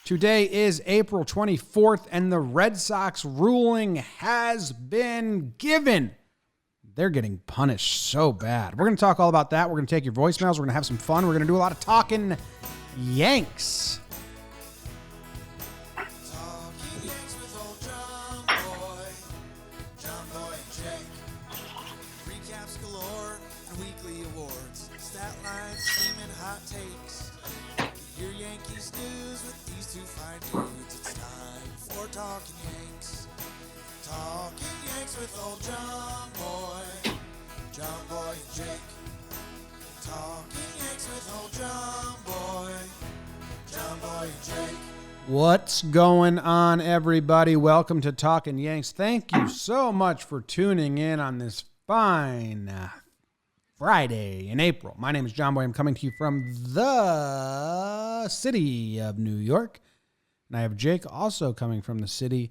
Today is April 24th, and the Red Sox ruling has been given. They're getting punished so bad. We're going to talk all about that. We're going to take your voicemails. We're going to have some fun. We're going to do a lot of talking Yanks. Talking Yanks with old JOMBOY, JOMBOY and Jake. Recaps galore and weekly awards. Stat lines, steaming hot takes. Your Yankees news with these two fine dudes. It's time for Talking Yanks. Talking Yanks with old JOMBOY, JOMBOY and Jake. Talking Yanks with old JOMBOY, JOMBOY and Jake. What's going on, everybody? Welcome to Talkin' Yanks. Thank you so much for tuning in on this fine Friday in April. My name is JOMBOY. I'm coming to you from the city of New York. And I have Jake also coming from the city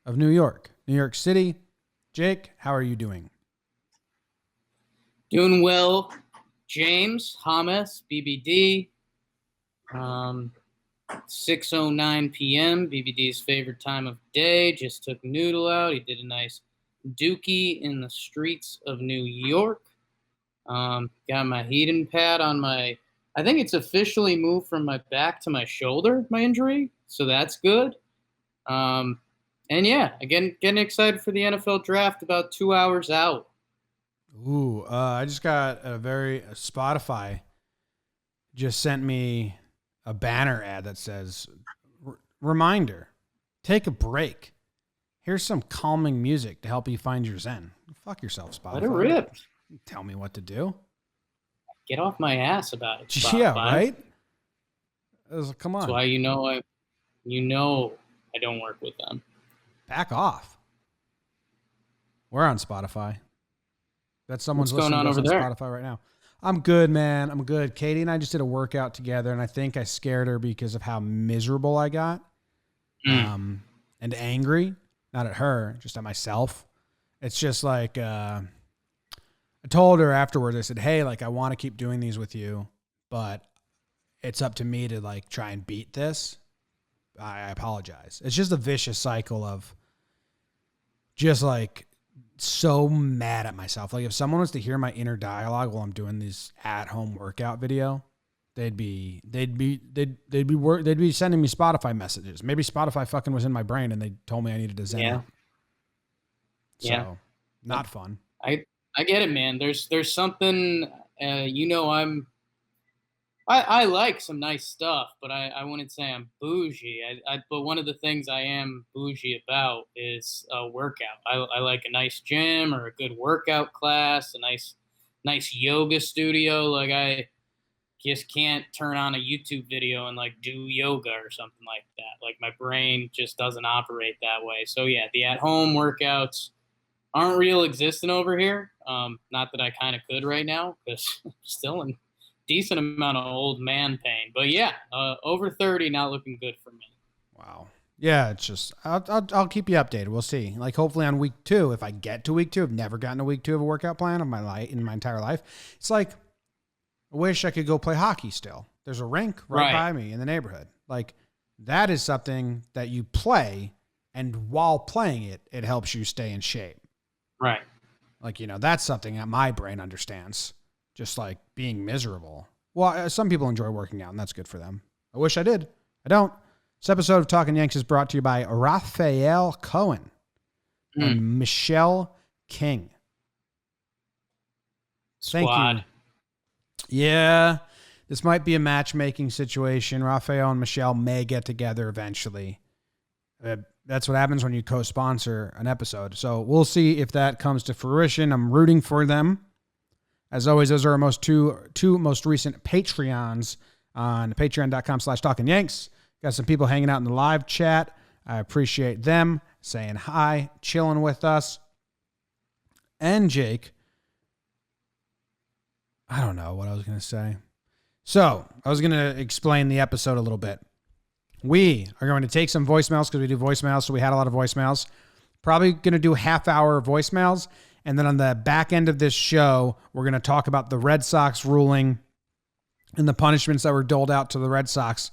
of New York. New York City. Jake, how are you doing? Doing well, James, Hamas, BBD. 6:09 p.m., BBD's favorite time of day. Just took Noodle out. He did a nice dookie in the streets of New York. Got my heating pad on my, I think it's officially moved from my back to my shoulder, my injury. So that's good. And yeah, again, getting excited for the NFL draft about 2 hours out. Ooh, I just got Spotify just sent me a banner ad that says, reminder, take a break. Here's some calming music to help you find your zen. Fuck yourself, Spotify. Let it rip. Tell me what to do. Get off my ass about it, Spotify. Yeah, right? Come on. That's why you know I don't work with them. Back off. We're on Spotify. That's someone's What's going listening on to us over on there? Spotify right now. I'm good, man. I'm good. Katie and I just did a workout together, and I think I scared her because of how miserable I got. And angry. Not at her, just at myself. It's just like, I told her afterwards, I said, hey, like, I want to keep doing these with you, but it's up to me to, like, try and beat this. I apologize. It's just a vicious cycle of just, like, so mad at myself. Like, if someone was to hear my inner dialogue while I'm doing this at-home workout video, they'd be sending me Spotify messages. Maybe Spotify fucking was in my brain and they told me I needed to zen out. So, not fun. I get it, man. There's something, I like some nice stuff, but I wouldn't say I'm bougie. But one of the things I am bougie about is a workout. I like a nice gym or a good workout class, a nice yoga studio. Like, I just can't turn on a YouTube video and like do yoga or something like that. Like, my brain just doesn't operate that way. So yeah, the at-home workouts aren't real existing over here. Not that I kind of could right now because I'm still in decent amount of old man pain. But yeah, over 30, not looking good for me. Wow. Yeah, it's just, I'll keep you updated. We'll see. Like, hopefully on week 2, if I get to week 2, I've never gotten to week 2 of a workout plan in my entire life. It's like, I wish I could go play hockey still. There's a rink right by me in the neighborhood. Like, that is something that you play, and while playing it, it helps you stay in shape. Right. Like, that's something that my brain understands. Just like being miserable. Well, some people enjoy working out, and that's good for them. I wish I did. I don't. This episode of Talkin' Yanks is brought to you by Raphael Cohen and Michelle King. Thank you. Yeah, this might be a matchmaking situation. Raphael and Michelle may get together eventually. That's what happens when you co-sponsor an episode. So we'll see if that comes to fruition. I'm rooting for them. As always, those are our two most recent Patreons on patreon.com/talkinyanks. Got some people hanging out in the live chat. I appreciate them saying hi, chilling with us. And Jake, I don't know what I was going to say. So I was going to explain the episode a little bit. We are going to take some voicemails because we do voicemails. So we had a lot of voicemails. Probably going to do half-hour voicemails. And then on the back end of this show, we're going to talk about the Red Sox ruling and the punishments that were doled out to the Red Sox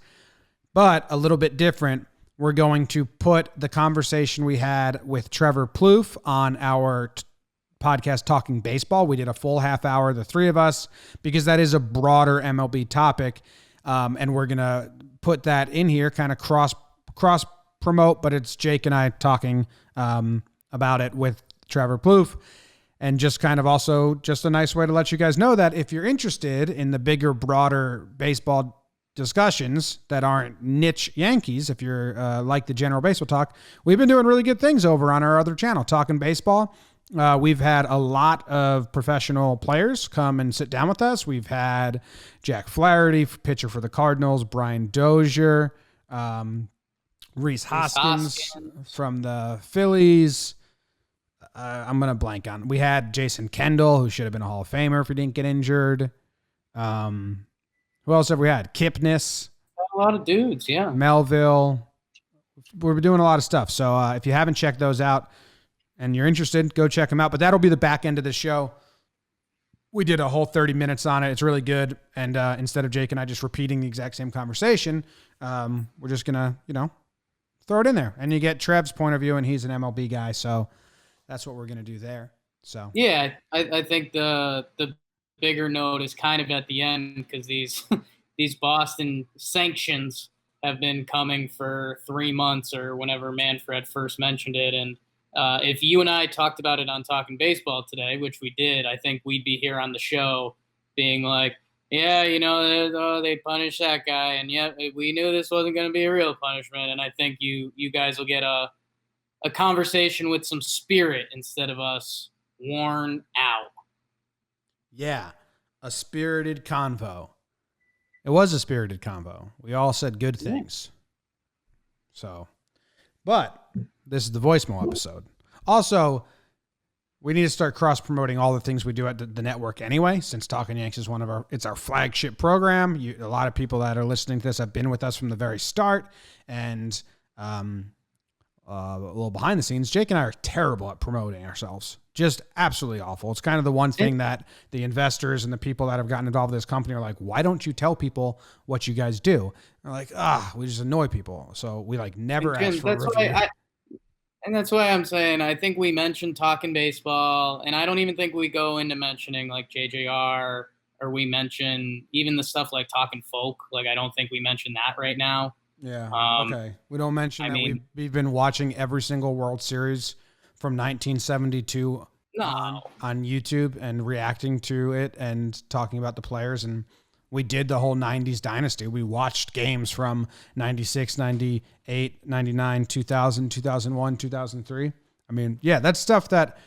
But a little bit different. We're going to put the conversation we had with Trevor Plouffe on our podcast Talking Baseball. We did a full half hour, the three of us, because that is a broader MLB topic. And we're going to put that in here, kind of cross promote, but it's Jake and I talking about it with Trevor Plouffe. And just kind of also just a nice way to let you guys know that if you're interested in the bigger, broader baseball discussions that aren't niche Yankees, if you're like the general baseball talk, we've been doing really good things over on our other channel, Talking Baseball. We've had a lot of professional players come and sit down with us. We've had Jack Flaherty, pitcher for the Cardinals, Brian Dozier, Rhys Hoskins from the Phillies. I'm going to blank on. We had Jason Kendall, who should have been a Hall of Famer if he didn't get injured. Who else have we had? Kipnis. A lot of dudes, yeah. Melville. We're doing a lot of stuff. So if you haven't checked those out and you're interested, go check them out. But that'll be the back end of the show. We did a whole 30 minutes on it. It's really good. And instead of Jake and I just repeating the exact same conversation, we're just going to, throw it in there. And you get Trev's point of view, and he's an MLB guy. So that's what we're going to do there. So yeah, I think the bigger note is kind of at the end, because these Boston sanctions have been coming for 3 months or whenever Manfred first mentioned it. And if you and I talked about it on Talking Baseball today, which we did, I think we'd be here on the show being like, yeah, they punished that guy, and yet we knew this wasn't going to be a real punishment. And I think you guys will get a conversation with some spirit instead of us worn out. Yeah, a spirited convo. It was a spirited convo. We all said good things. So, but this is the voicemail episode. Also, we need to start cross-promoting all the things we do at the network anyway, since Talkin' Yanks is it's our flagship program. A lot of people that are listening to this have been with us from the very start, and a little behind the scenes, Jake and I are terrible at promoting ourselves. Just absolutely awful. It's kind of the one thing that the investors and the people that have gotten involved with this company are like, why don't you tell people what you guys do? They're like, we just annoy people. So we never ask for a review. And that's why I'm saying, I think we mentioned Talking Baseball, and I don't even think we go into mentioning like JJR, or we mention even the stuff like Talking Folk. I don't think we mention that right now. Yeah. Okay. We don't mention we've been watching every single World Series from 1972 on YouTube and reacting to it and talking about the players. And we did the whole 90s dynasty. We watched games from 96, 98, 99, 2000, 2001, 2003. I mean, yeah, that's stuff that,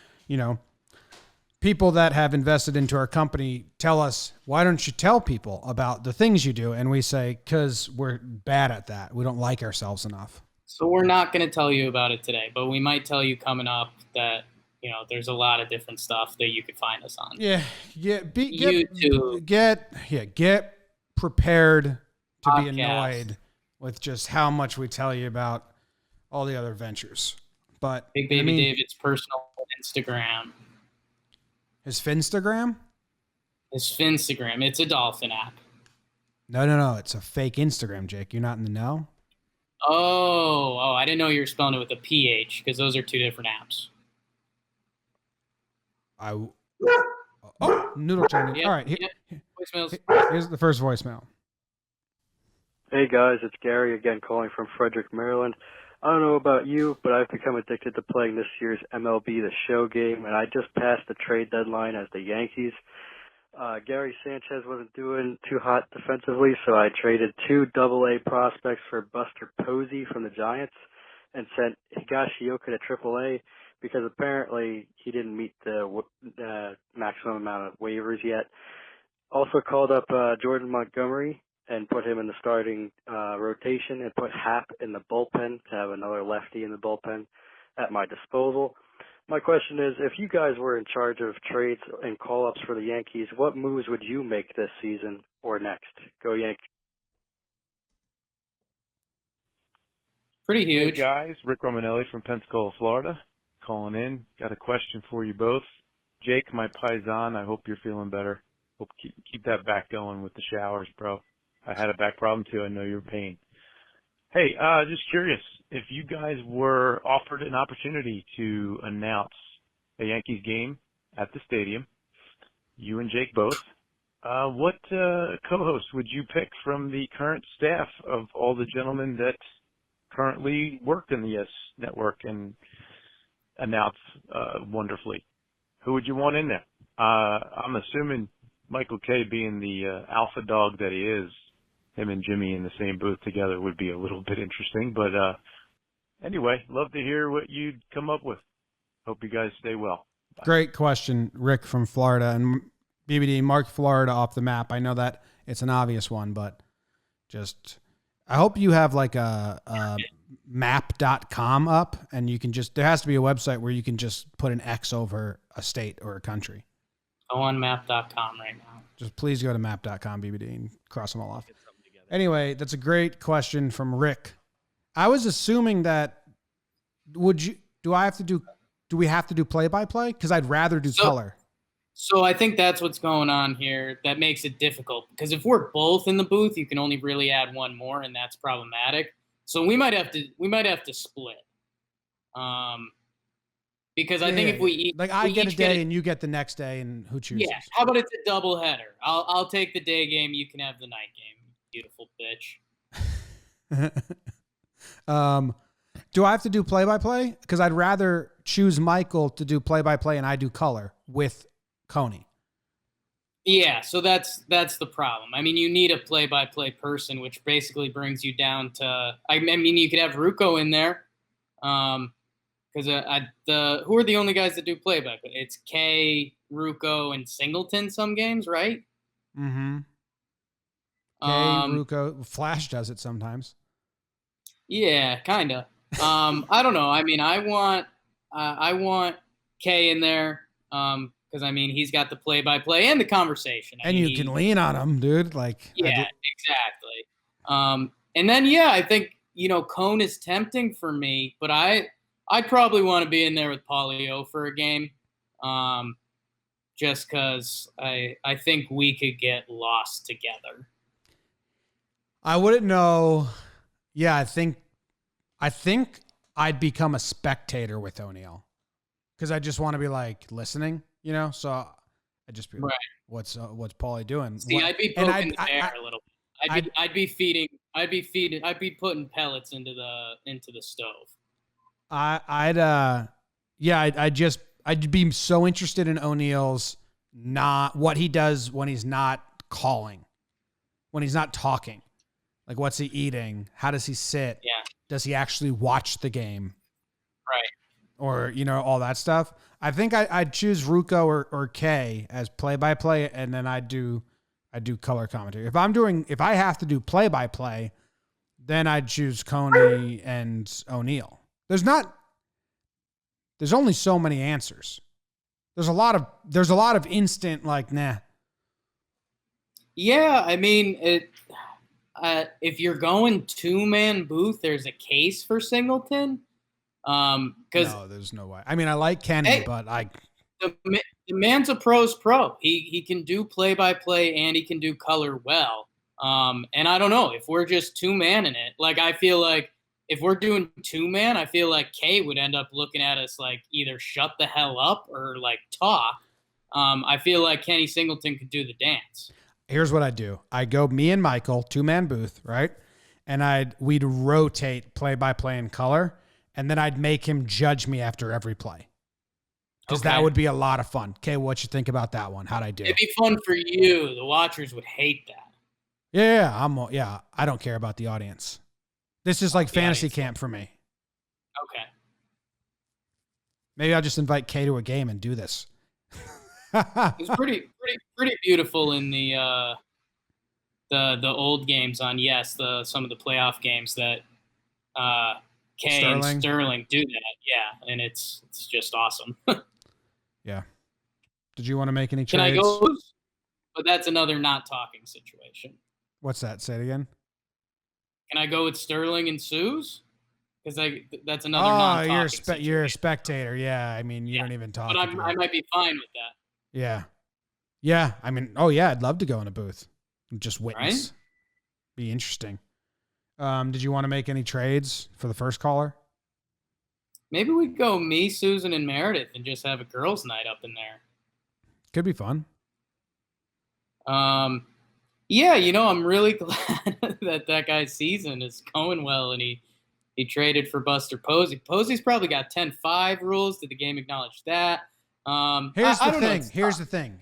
people that have invested into our company tell us, why don't you tell people about the things you do? And we say, because we're bad at that. We don't like ourselves enough. So we're not going to tell you about it today, but we might tell you coming up that, there's a lot of different stuff that you could find us on. Yeah. YouTube. Get prepared to be annoyed with just how much we tell you about all the other ventures. But Big Baby David's personal Instagram. His Finstagram? His Finstagram. It's a dolphin app. No. It's a fake Instagram, Jake. You're not in the know? Oh, I didn't know you were spelling it with a PH, because those are two different apps. Noodle changing. Yep, All right. Here's the first voicemail. Hey guys, it's Gary again calling from Frederick, Maryland. I don't know about you, but I've become addicted to playing this year's MLB The Show game, and I just passed the trade deadline as the Yankees. Gary Sanchez wasn't doing too hot defensively, so I traded 2 AA prospects for Buster Posey from the Giants and sent Higashioka to AAA because apparently he didn't meet the maximum amount of waivers yet. Also called up Jordan Montgomery and put him in the starting rotation and put Happ in the bullpen to have another lefty in the bullpen at my disposal. My question is, if you guys were in charge of trades and call-ups for the Yankees, what moves would you make this season or next? Go Yankees. Pretty huge. Hey guys, Rick Romanelli from Pensacola, Florida, calling in. Got a question for you both. Jake, my paisan, I hope you're feeling better. Hope keep that back going with the showers, bro. I had a back problem too. I know your pain. Hey, just curious if you guys were offered an opportunity to announce a Yankees game at the stadium, you and Jake both. What co-host would you pick from the current staff of all the gentlemen that currently work in the Yes Network and announce wonderfully? Who would you want in there? I'm assuming Michael K, being the alpha dog that he is, him and Jimmy in the same booth together would be a little bit interesting. But anyway, love to hear what you'd come up with. Hope you guys stay well. Bye. Great question, Rick from Florida. And BBD, mark Florida off the map. I know that it's an obvious one, but just I hope you have like a map.com up, and you can just, there has to be a website where you can just put an X over a state or a country. Go on map.com right now. Just please go to map.com, BBD, and cross them all off. Anyway, that's a great question from Rick. I was assuming that do we have to do play-by-play? Because I'd rather do color. So I think that's what's going on here. That makes it difficult because if we're both in the booth, you can only really add one more, and that's problematic. So we might have to split. Because I think if we like I get a day and you get the next day, and who chooses? Yeah. How about it's a double header? I'll take the day game. You can have the night game. Beautiful bitch. Do I have to do play-by-play? Because I'd rather choose Michael to do play-by-play and I do color with Coney. Yeah, so that's the problem. I mean, you need a play-by-play person, which basically brings you down to. I mean, you could have Ruocco in there, because who are the only guys that do play-by-play? It's K, Ruocco, and Singleton some games, right? Mm-hmm. Ruocco, Flash does it sometimes. Yeah, kind of. I don't know. I mean, I want K in there because I mean he's got the play-by-play and the conversation. And you can lean on him, dude. Like yeah, exactly. And then I think Cone is tempting for me, but I'd probably want to be in there with Paulie for a game, just because I think we could get lost together. I wouldn't know. Yeah, I think I'd become a spectator with O'Neill because I just want to be like listening, So I'd just be like, what's Paulie doing? See, I'd be poking the bear a little bit. I'd be putting pellets into the stove. I'd be so interested in O'Neill's not what he does when he's not calling, when he's not talking. Like, what's he eating? How does he sit? Yeah. Does he actually watch the game? Right. Or, all that stuff. I think I'd choose Ruocco or K as play-by-play, and then I do color commentary. If I have to do play-by-play, then I'd choose Coney and O'Neill. There's only so many answers. There's a lot of instant like, nah. Yeah, I mean, if you're going 2-man booth, there's a case for Singleton. No, there's no way. I mean, I like Kenny, but the man's a pro's pro. He can do play-by-play and he can do color well. And I don't know if we're just 2-man in it. Like, I feel like if we're doing 2-man, I feel like Kay would end up looking at us like either shut the hell up or like talk. I feel like Kenny Singleton could do the dance. Here's what I do. I go me and Michael, 2-man booth, right? And we'd rotate play-by-play in color, and then I'd make him judge me after every play. Because that would be a lot of fun. Okay, what you think about that one? How'd I do? It'd be fun for you. The watchers would hate that. Yeah, I don't care about the audience. This is like fantasy camp for me. Okay. Maybe I'll just invite Kay to a game and do this. It was pretty beautiful in the old games on some of the playoff games that Kay and Sterling do that. Yeah, and it's just awesome. Yeah. Did you want to make any trades? Can I go? But that's another not talking situation. What's that? Say it again. Can I go with Sterling and Suze? Because that's another non-talking situation. You're a spectator. Yeah, I mean, you don't even talk. But I might be fine with that. Yeah. I mean, I'd love to go in a booth and just witness. Right? Be interesting. Did you want to make any trades for the first caller? Maybe we'd go me, Susan, and Meredith and just have a girls' night up in there. Could be fun. Yeah, I'm really glad that guy's season is going well, and he traded for Buster Posey. Posey's probably got 10-5 rules. Did the game acknowledge that? Here's the thing.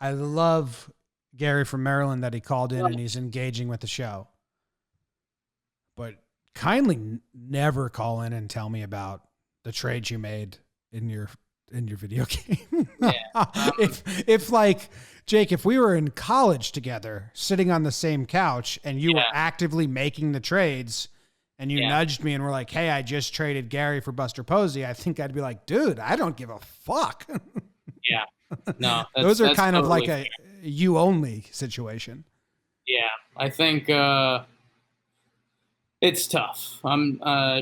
I love Gary from Maryland that he called in and he's engaging with the show. But kindly never call in and tell me about the trades you made in your video game. Yeah. If like, Jake, if we were in college together, sitting on the same couch, and you were actively making the trades, and you nudged me and were like, "Hey, I just traded Gary for Buster Posey," I think I'd be like, "Dude, I don't give a fuck." Yeah. No, those are kind totally of like fair. a you only situation. Yeah, I think it's tough.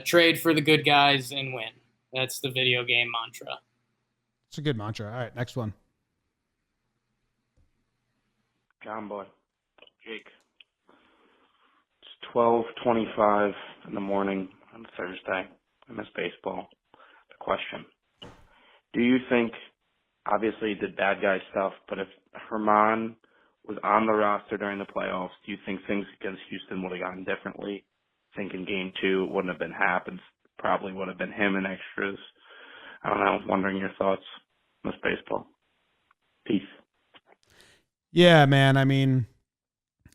Trade for the good guys and win. That's the video game mantra. It's a good mantra. All right, next one. JOMBOY. Jake. It's 12:25 in the morning on Thursday. I miss baseball. The question. Do you think, obviously he did bad guy stuff, but if Herman was on the roster during the playoffs, do you think things against Houston would have gone differently? Think in game 2 it wouldn't have been happened. Probably would have been him in extras. I don't know. I was wondering your thoughts on this baseball. Peace. Yeah, man. I mean,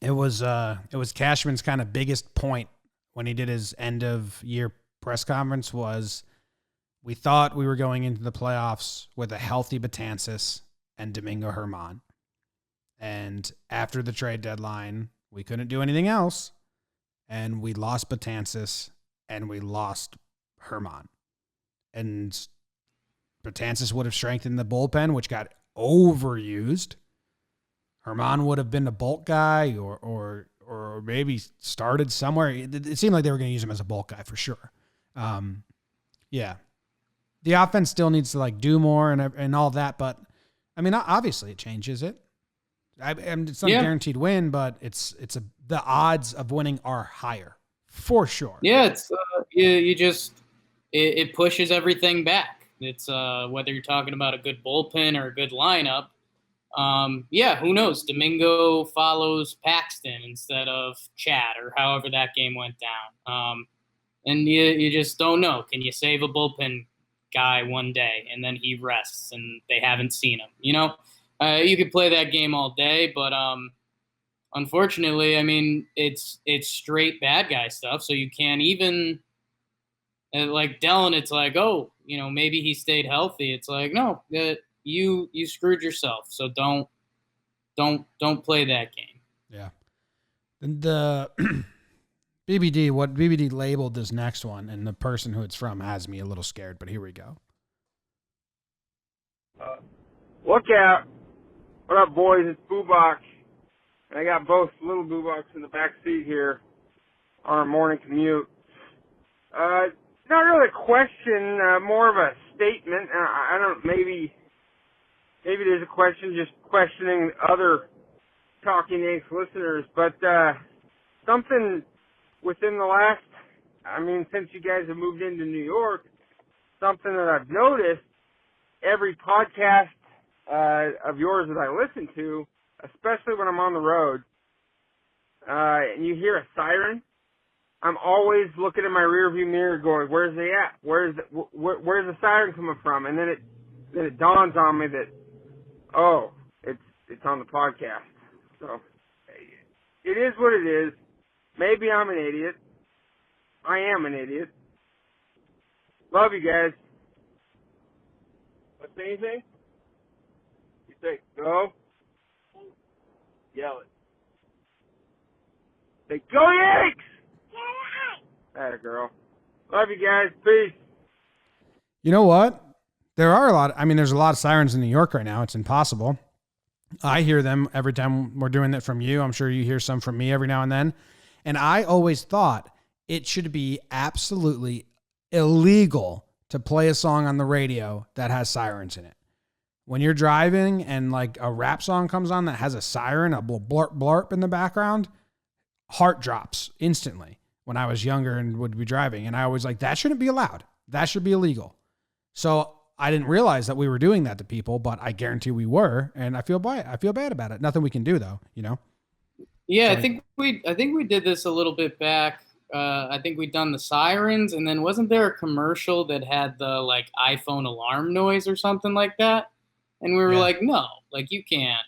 it was Cashman's kind of biggest point when he did his end of year press conference was we thought we were going into the playoffs with a healthy Betances and Domingo Germán. And after the trade deadline, we couldn't do anything else. And we lost Betances and we lost Germán. And Betances would have strengthened the bullpen, which got overused. Germán would have been a bulk guy or maybe started somewhere. It seemed like they were going to use him as a bulk guy for sure. Yeah. The offense still needs to like do more and all that, but I mean, obviously it changes it. It's not a guaranteed win, but the odds of winning are higher for sure. Yeah, it's it pushes everything back. It's whether you're talking about a good bullpen or a good lineup. Who knows? Domingo follows Paxton instead of Chad, or however that game went down. And you just don't know. Can you save a bullpen guy one day and then he rests and they haven't seen him? You could play that game all day, but unfortunately, I mean, it's straight bad guy stuff. So you can't even like Dellin. It's like, oh, maybe he stayed healthy. It's like, no, you screwed yourself. So don't play that game. Yeah. And the BBD, what BBD labeled this next one, and the person who it's from has me a little scared, but here we go. Look out. What up, boys? It's Boobach. And I got both little Boobachs in the back seat here on our morning commute. Not really a question, more of a statement. I don't, maybe there's a question just questioning other Talking Yanks listeners, but something within the last, since you guys have moved into New York, something that I've noticed, every podcast of yours that I listen to, especially when I'm on the road, and you hear a siren, I'm always looking in my rearview mirror going, where's they at? Where's the siren coming from? And then it dawns on me that, oh, it's on the podcast. So it is what it is. Maybe I'm an idiot. I am an idiot. Love you guys. What's anything? You say go? Yell it. Say go Yanks! Atta girl. Love you guys. Peace. You know what? There's a lot of sirens in New York right now. It's impossible. I hear them every time we're doing that from you. I'm sure you hear some from me every now and then. And I always thought it should be absolutely illegal to play a song on the radio that has sirens in it. When you're driving and like a rap song comes on that has a siren, a blurp blurp in the background, heart drops instantly. when I was younger and would be driving. And I was like, that shouldn't be allowed. That should be illegal. So I didn't realize that we were doing that to people, but I guarantee we were. And I feel bad about it. Nothing we can do though, you know? Yeah, So I think we did this a little bit back. I think we'd done the sirens, and then wasn't there a commercial that had the like iPhone alarm noise or something like that? And we were like, no, like you can't.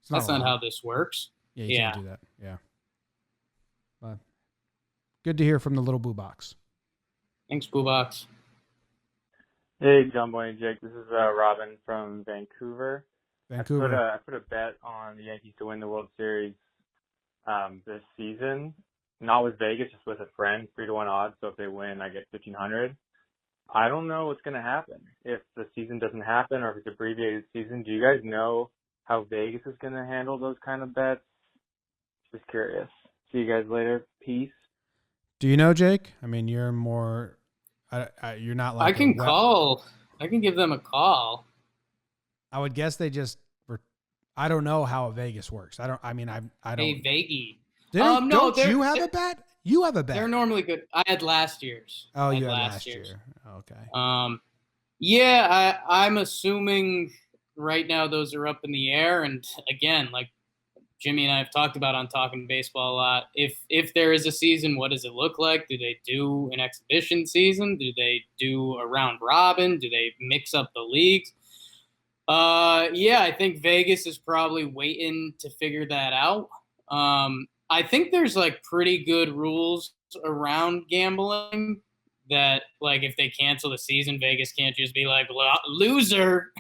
That's not how this works. Yeah, you can't do that. Yeah. But good to hear from the little boo box. Thanks, Boo Box. Hey, JOMBOY and Jake. This is Robin from Vancouver. Vancouver. I put a bet on the Yankees to win the World Series this season. Not with Vegas, just with a friend, 3-1 odds. So if they win, I get 1,500. I don't know what's going to happen if the season doesn't happen or if it's abbreviated season. Do you guys know how Vegas is going to handle those kind of bets? Just curious. See you guys later. Peace. Do you know, Jake? I mean, you're more. You're not like. I can call. I can give them a call. I would guess they just. I don't know how Vegas works. I don't. I mean, I don't. Hey, Vegas. No, don't you have a bet? You have a bet. They're normally good. I had last year's. Oh, you had last year. Okay. Yeah, I'm assuming right now those are up in the air. And again, like Jimmy and I have talked about on Talking Baseball a lot, if there is a season, what does it look like? Do they do an exhibition season? Do they do a round robin? Do they mix up the leagues? Yeah, I think Vegas is probably waiting to figure that out. I think there's like pretty good rules around gambling that like if they cancel the season, Vegas can't just be like loser.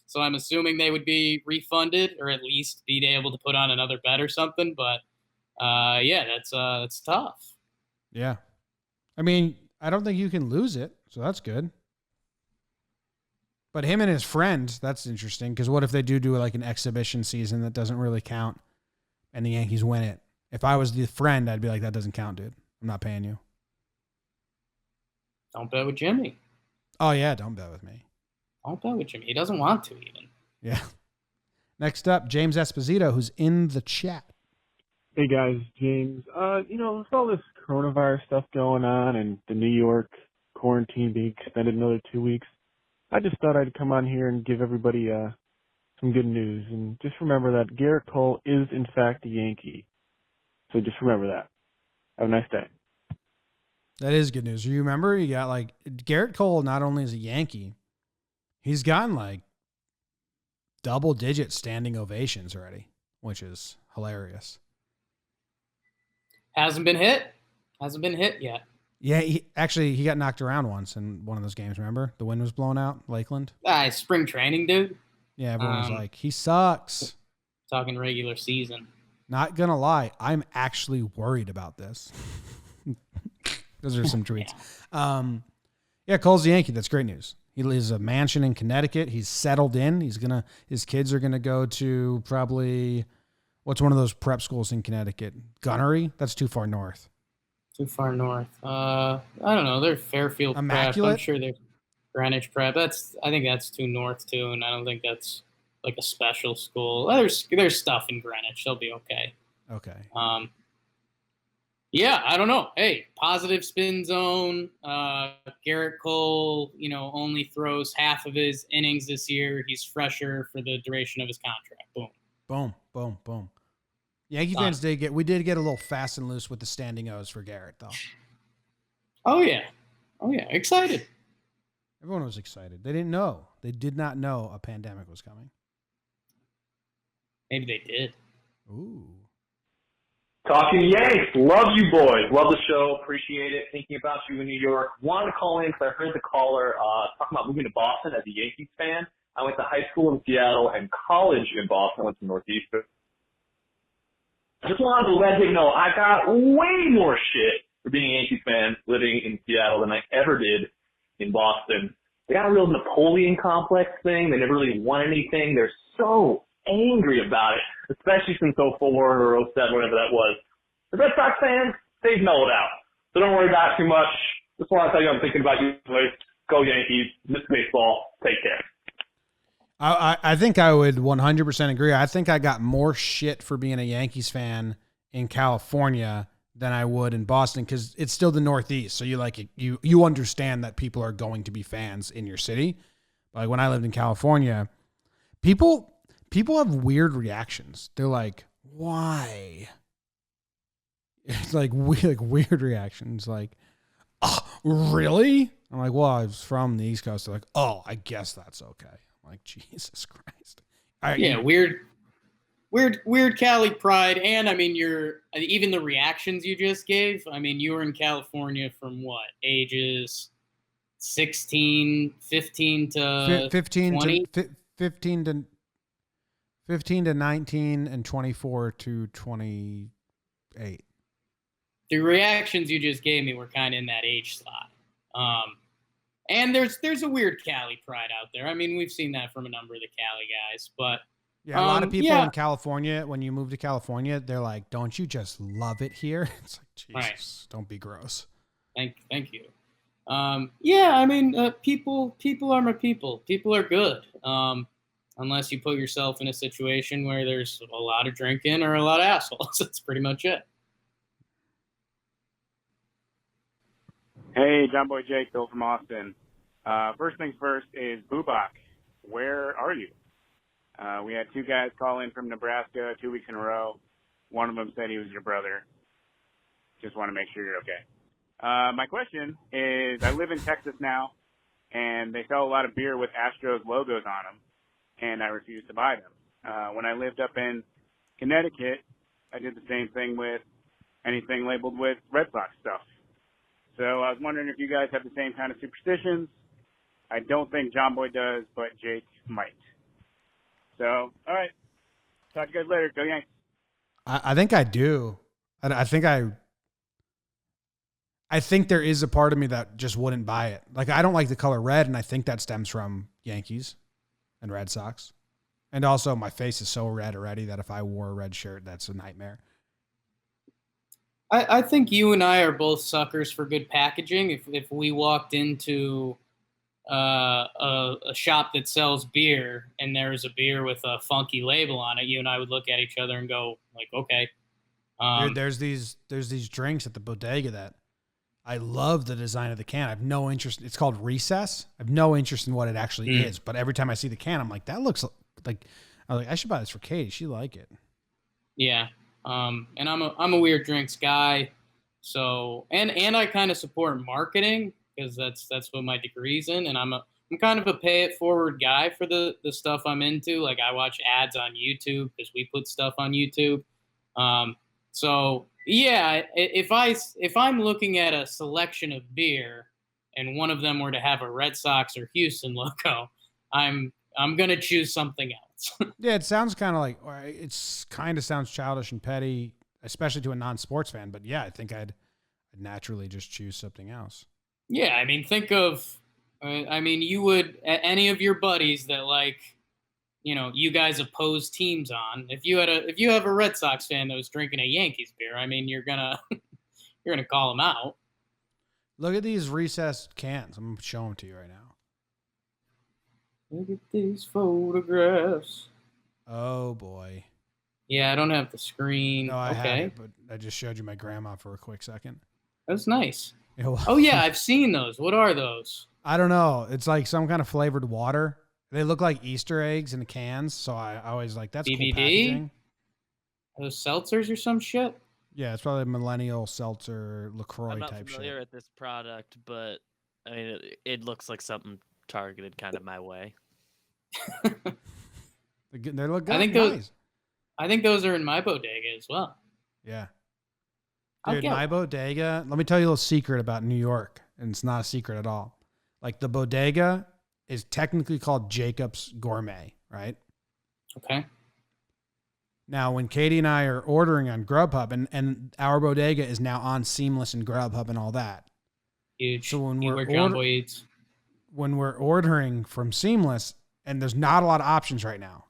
So I'm assuming they would be refunded or at least be able to put on another bet or something. But yeah, that's tough. Yeah, I mean, I don't think you can lose it, so that's good. But him and his friend, that's interesting because what if they do like an exhibition season that doesn't really count? And the Yankees win it. If I was the friend, I'd be like, that doesn't count, dude. I'm not paying you. Don't bet with Jimmy. Oh, yeah, don't bet with me. Don't bet with Jimmy. He doesn't want to even. Yeah. Next up, James Esposito, who's in the chat. Hey, guys. James. With all this coronavirus stuff going on and the New York quarantine being extended another 2 weeks, I just thought I'd come on here and give everybody some good news. And just remember that Garrett Cole is, in fact, a Yankee. So just remember that. Have a nice day. That is good news. You remember you got like Garrett Cole not only is a Yankee, he's gotten like double-digit standing ovations already, which is hilarious. Hasn't been hit yet. Yeah, he got knocked around once in one of those games, remember? The wind was blowing out, Lakeland. Spring training, dude. Yeah, everyone was like, he sucks. Talking regular season. Not going to lie, I'm actually worried about this. Those are some tweets. Yeah, Cole's the Yankee. That's great news. He lives a mansion in Connecticut. He's settled in. His kids are going to go to probably, what's one of those prep schools in Connecticut? Gunnery? That's too far north. Too far north. I don't know. They're Fairfield Immaculate? Prep. I'm sure they're Greenwich Prep. I think that's too north too, and I don't think that's like a special school. There's stuff in Greenwich. They'll be okay. Okay. Yeah, I don't know. Hey, positive spin zone. Garrett Cole, only throws half of his innings this year. He's fresher for the duration of his contract. Boom. Boom, boom, boom. Yankee fans did get a little fast and loose with the standing O's for Garrett, though. Oh yeah, excited. Everyone was excited. They didn't know. They did not know a pandemic was coming. Maybe they did. Ooh. Talking Yanks. Love you boys. Love the show. Appreciate it. Thinking about you in New York. Wanted to call in because I heard the caller talking about moving to Boston as a Yankees fan. I went to high school in Seattle and college in Boston. I went to Northeastern. I just wanted to let him know I got way more shit for being a Yankees fan living in Seattle than I ever did in Boston. They got a real Napoleon complex thing. They never really won anything. They're so angry about it, especially since '04 or '07, whatever that was. The Red Sox fans, they've mellowed out. So don't worry about it too much. Just want to tell you I'm thinking about you boys. Go Yankees. Miss baseball. Take care. I think I would 100% agree. I think I got more shit for being a Yankees fan in California than I would in Boston because it's still the Northeast. So you understand that people are going to be fans in your city. But like when I lived in California, people have weird reactions. They're like, why? It's like weird reactions. Like, oh, really? I'm like, well, I was from the East Coast. They're like, oh, I guess that's okay. I'm like, Jesus Christ. Weird Cali pride. And I mean, even the reactions you just gave. I mean, you were in California from what ages? 15 to 20? 15 to 19 and 24 to 28. The reactions you just gave me were kind of in that age slot. And there's a weird Cali pride out there. I mean, we've seen that from a number of the Cali guys, but yeah, a lot of people in California, when you move to California, they're like, don't you just love it here? It's like, Jesus, right. Don't be gross. Thank you. I mean, people are my people. People are good. Unless you put yourself in a situation where there's a lot of drinking or a lot of assholes. That's pretty much it. Hey, JOMBOY Jake, Bill from Austin. First things first is Bubak. Where are you? We had 2 guys call in from Nebraska 2 weeks in a row. One of them said he was your brother. Just want to make sure you're okay. My question is, I live in Texas now, and they sell a lot of beer with Astros logos on them, and I refuse to buy them. When I lived up in Connecticut, I did the same thing with anything labeled with Red Sox stuff. So I was wondering if you guys have the same kind of superstitions. I don't think JOMBOY does, but Jake might. So, all right. Talk to you guys later. Go Yanks. I think I do. I think there is a part of me that just wouldn't buy it. Like, I don't like the color red, and I think that stems from Yankees and Red Sox. And also, my face is so red already that if I wore a red shirt, that's a nightmare. I think you and I are both suckers for good packaging. If we walked into a shop that sells beer and there's a beer with a funky label on it, you and I would look at each other and go like, okay. There's these drinks at the bodega that I love the design of the can. I have no interest. It's called Recess. I have no interest in what it actually is, but every time I see the can, I'm like, that looks like, I should buy this for Katie. She like it. Yeah. And I'm a weird drinks guy. So, and I kind of support marketing because that's what my degree's in. And I'm kind of a pay it forward guy for the stuff I'm into. Like, I watch ads on YouTube because we put stuff on YouTube. So yeah, if I'm looking at a selection of beer and one of them were to have a Red Sox or Houston logo, I'm going to choose something else. Yeah, it sounds kind of like, sounds childish and petty, especially to a non-sports fan. But yeah, I think I'd naturally just choose something else. Yeah, I mean, think of, you would, any of your buddies that you guys oppose teams on. If you have a Red Sox fan that was drinking a Yankees beer, I mean, you're gonna call them out. Look at these recessed cans. I'm gonna show them to you right now. Look at these photographs. Oh boy. Yeah, I don't have the screen. No, I have it, but I just showed you my grandma for a quick second. That's nice. Oh yeah, I've seen those. What are those? I don't know. It's like some kind of flavored water. They look like Easter eggs in the cans, so I always like, that's BBD? Cool packaging. Are those seltzers or some shit? Yeah, it's probably a millennial seltzer LaCroix I'm not type familiar shit. with this product, but I mean, it looks like something targeted kind of my way. They look good. I think those are in my bodega as well. Yeah. Dude, my bodega, let me tell you a little secret about New York, and it's not a secret at all. Like, the bodega is technically called Jacob's Gourmet, right? Okay. Now, when Katie and I are ordering on Grubhub, and our bodega is now on Seamless and Grubhub and all that. Huge. So when we're we're ordering from Seamless, and there's not a lot of options right now.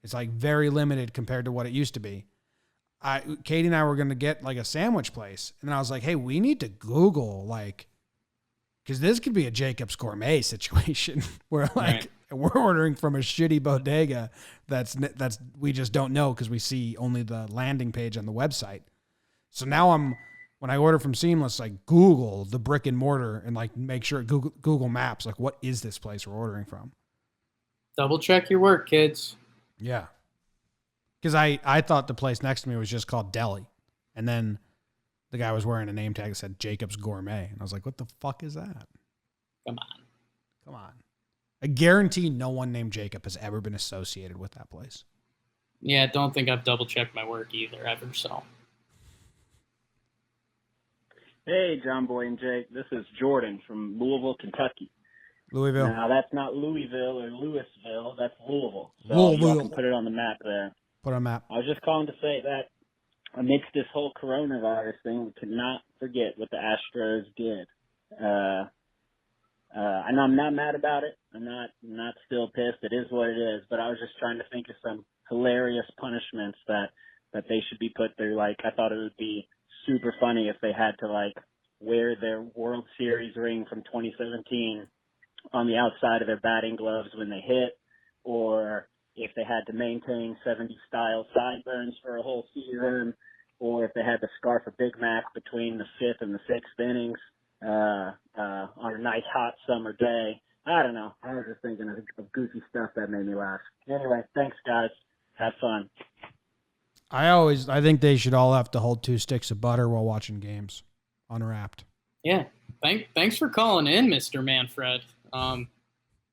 It's like very limited compared to what it used to be. Katie and I were going to get like a sandwich place. And then I was like, hey, we need to Google, like, because this could be a Jacob's Gourmet situation where we're ordering from a shitty bodega that's we just don't know because we see only the landing page on the website. So now when I order from Seamless, like Google the brick and mortar and like make sure Google Maps, like what is this place we're ordering from? Double check your work, kids. Yeah. Because I thought the place next to me was just called Deli. And then the guy was wearing a name tag that said Jacob's Gourmet. And I was like, what the fuck is that? Come on. Come on. I guarantee no one named Jacob has ever been associated with that place. Yeah, don't think I've double checked my work either ever. So. Hey, John Boy and Jake. This is Jordan from Louisville, Kentucky. Louisville. Now, that's not Louisville or Louisville. That's Louisville. So Louisville. you can put it on the map there. Put on a map. I was just calling to say that amidst this whole coronavirus thing, we could not forget what the Astros did. I know I'm not mad about it. I'm not still pissed. It is what it is. But I was just trying to think of some hilarious punishments that they should be put through. Like, I thought it would be super funny if they had to, like, wear their World Series ring from 2017 on the outside of their batting gloves when they hit, or if they had to maintain 70s style sideburns for a whole season, or if they had to scarf a Big Mac between the 5th and the 6th innings on a nice hot summer day. I don't know. I was just thinking of goofy stuff that made me laugh. Anyway, thanks, guys. Have fun. I think they should all have to hold 2 sticks of butter while watching games, unwrapped. Yeah. Thanks for calling in, Mr. Manfred.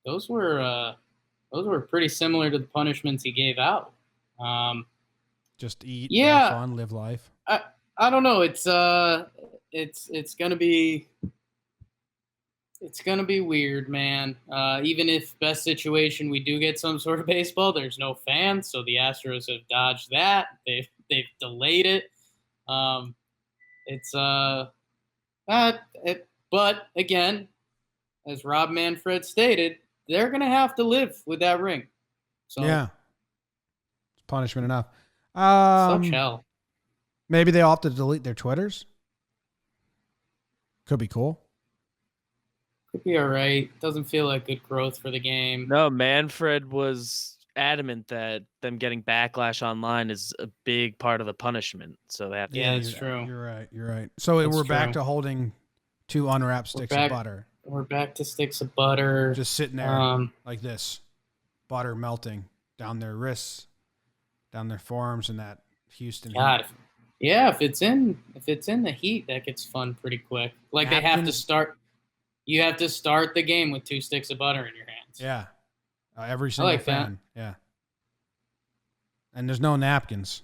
Those were pretty similar to the punishments he gave out. Just eat, yeah, have fun, live life. I don't know. It's gonna be weird, man. Even if best situation we do get some sort of baseball, there's no fans, so the Astros have dodged that. They've delayed it. But again, as Rob Manfred stated, they're gonna have to live with that ring. So yeah, it's punishment enough. Such hell. Maybe they all have to delete their Twitters. Could be cool. Could be all right. Doesn't feel like good growth for the game. No, Manfred was adamant that them getting backlash online is a big part of the punishment. So they have to. Yeah, that's true. You're right. So That's we're back true. to holding 2 unwrapped sticks of butter. We're back to sticks of butter. Just sitting there like this. Butter melting down their wrists, down their forearms, and that Houston. God. Yeah, if it's in the heat, that gets fun pretty quick. Like they have to start. You have to start the game with 2 sticks of butter in your hands. Yeah, every single fan. Yeah, and there's no napkins.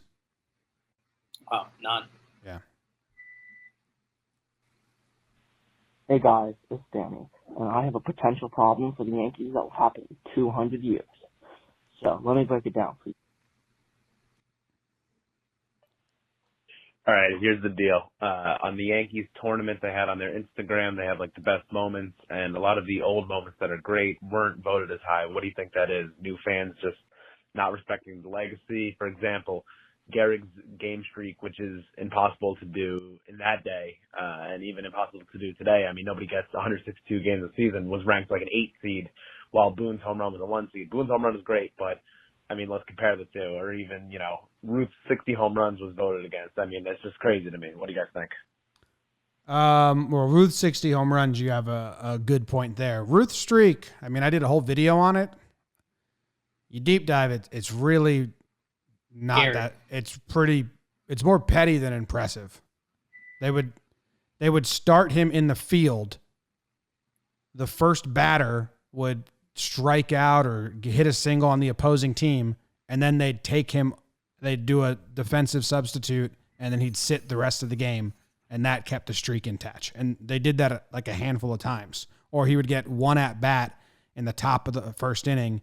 Oh, none. Yeah. Hey guys, it's Danny, and I have a potential problem for the Yankees that will happen in 200 years. So let me break it down for you. All right, here's the deal. On the Yankees tournament they had on their Instagram, they have like the best moments, and a lot of the old moments that are great weren't voted as high. What do you think that is? New fans just not respecting the legacy? For example, Gehrig's game streak, which is impossible to do in that day, and even impossible to do today. I mean, nobody gets 162 games a season, was ranked like an 8 seed, while Boone's home run was a 1 seed. Boone's home run is great, but I mean, let's compare the two. Or even, Ruth's 60 home runs was voted against. I mean, that's just crazy to me. What do you guys think? Well, Ruth's 60 home runs, you have a good point there. Ruth's streak, I mean, I did a whole video on it. You deep dive it, it's really not that. It's more petty than impressive. They would start him in the field. The first batter would strike out or hit a single on the opposing team, and then they'd take him, they'd do a defensive substitute, and then he'd sit the rest of the game, and that kept the streak intact. And they did that like a handful of times. Or he would get one at bat in the top of the first inning,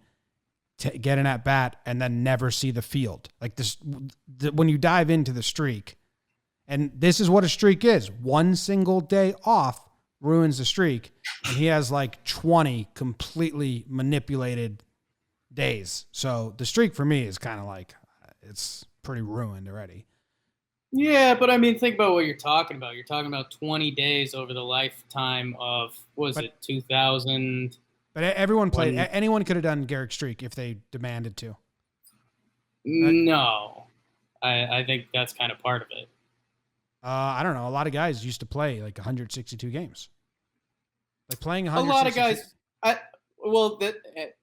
get an at bat, and then never see the field. Like this, when you dive into the streak, and this is what a streak is: one single day off ruins the streak, and he has like 20 completely manipulated days. So the streak for me is kind of like, it's pretty ruined already. Yeah, but I mean, think about what you're talking about. You're talking about 20 days over the lifetime of, 2000? But everyone played. Anyone could have done Gehrig's streak if they demanded to. No. I think that's kind of part of it. I don't know. A lot of guys used to play like 162 games. Like playing A lot of 162. guys.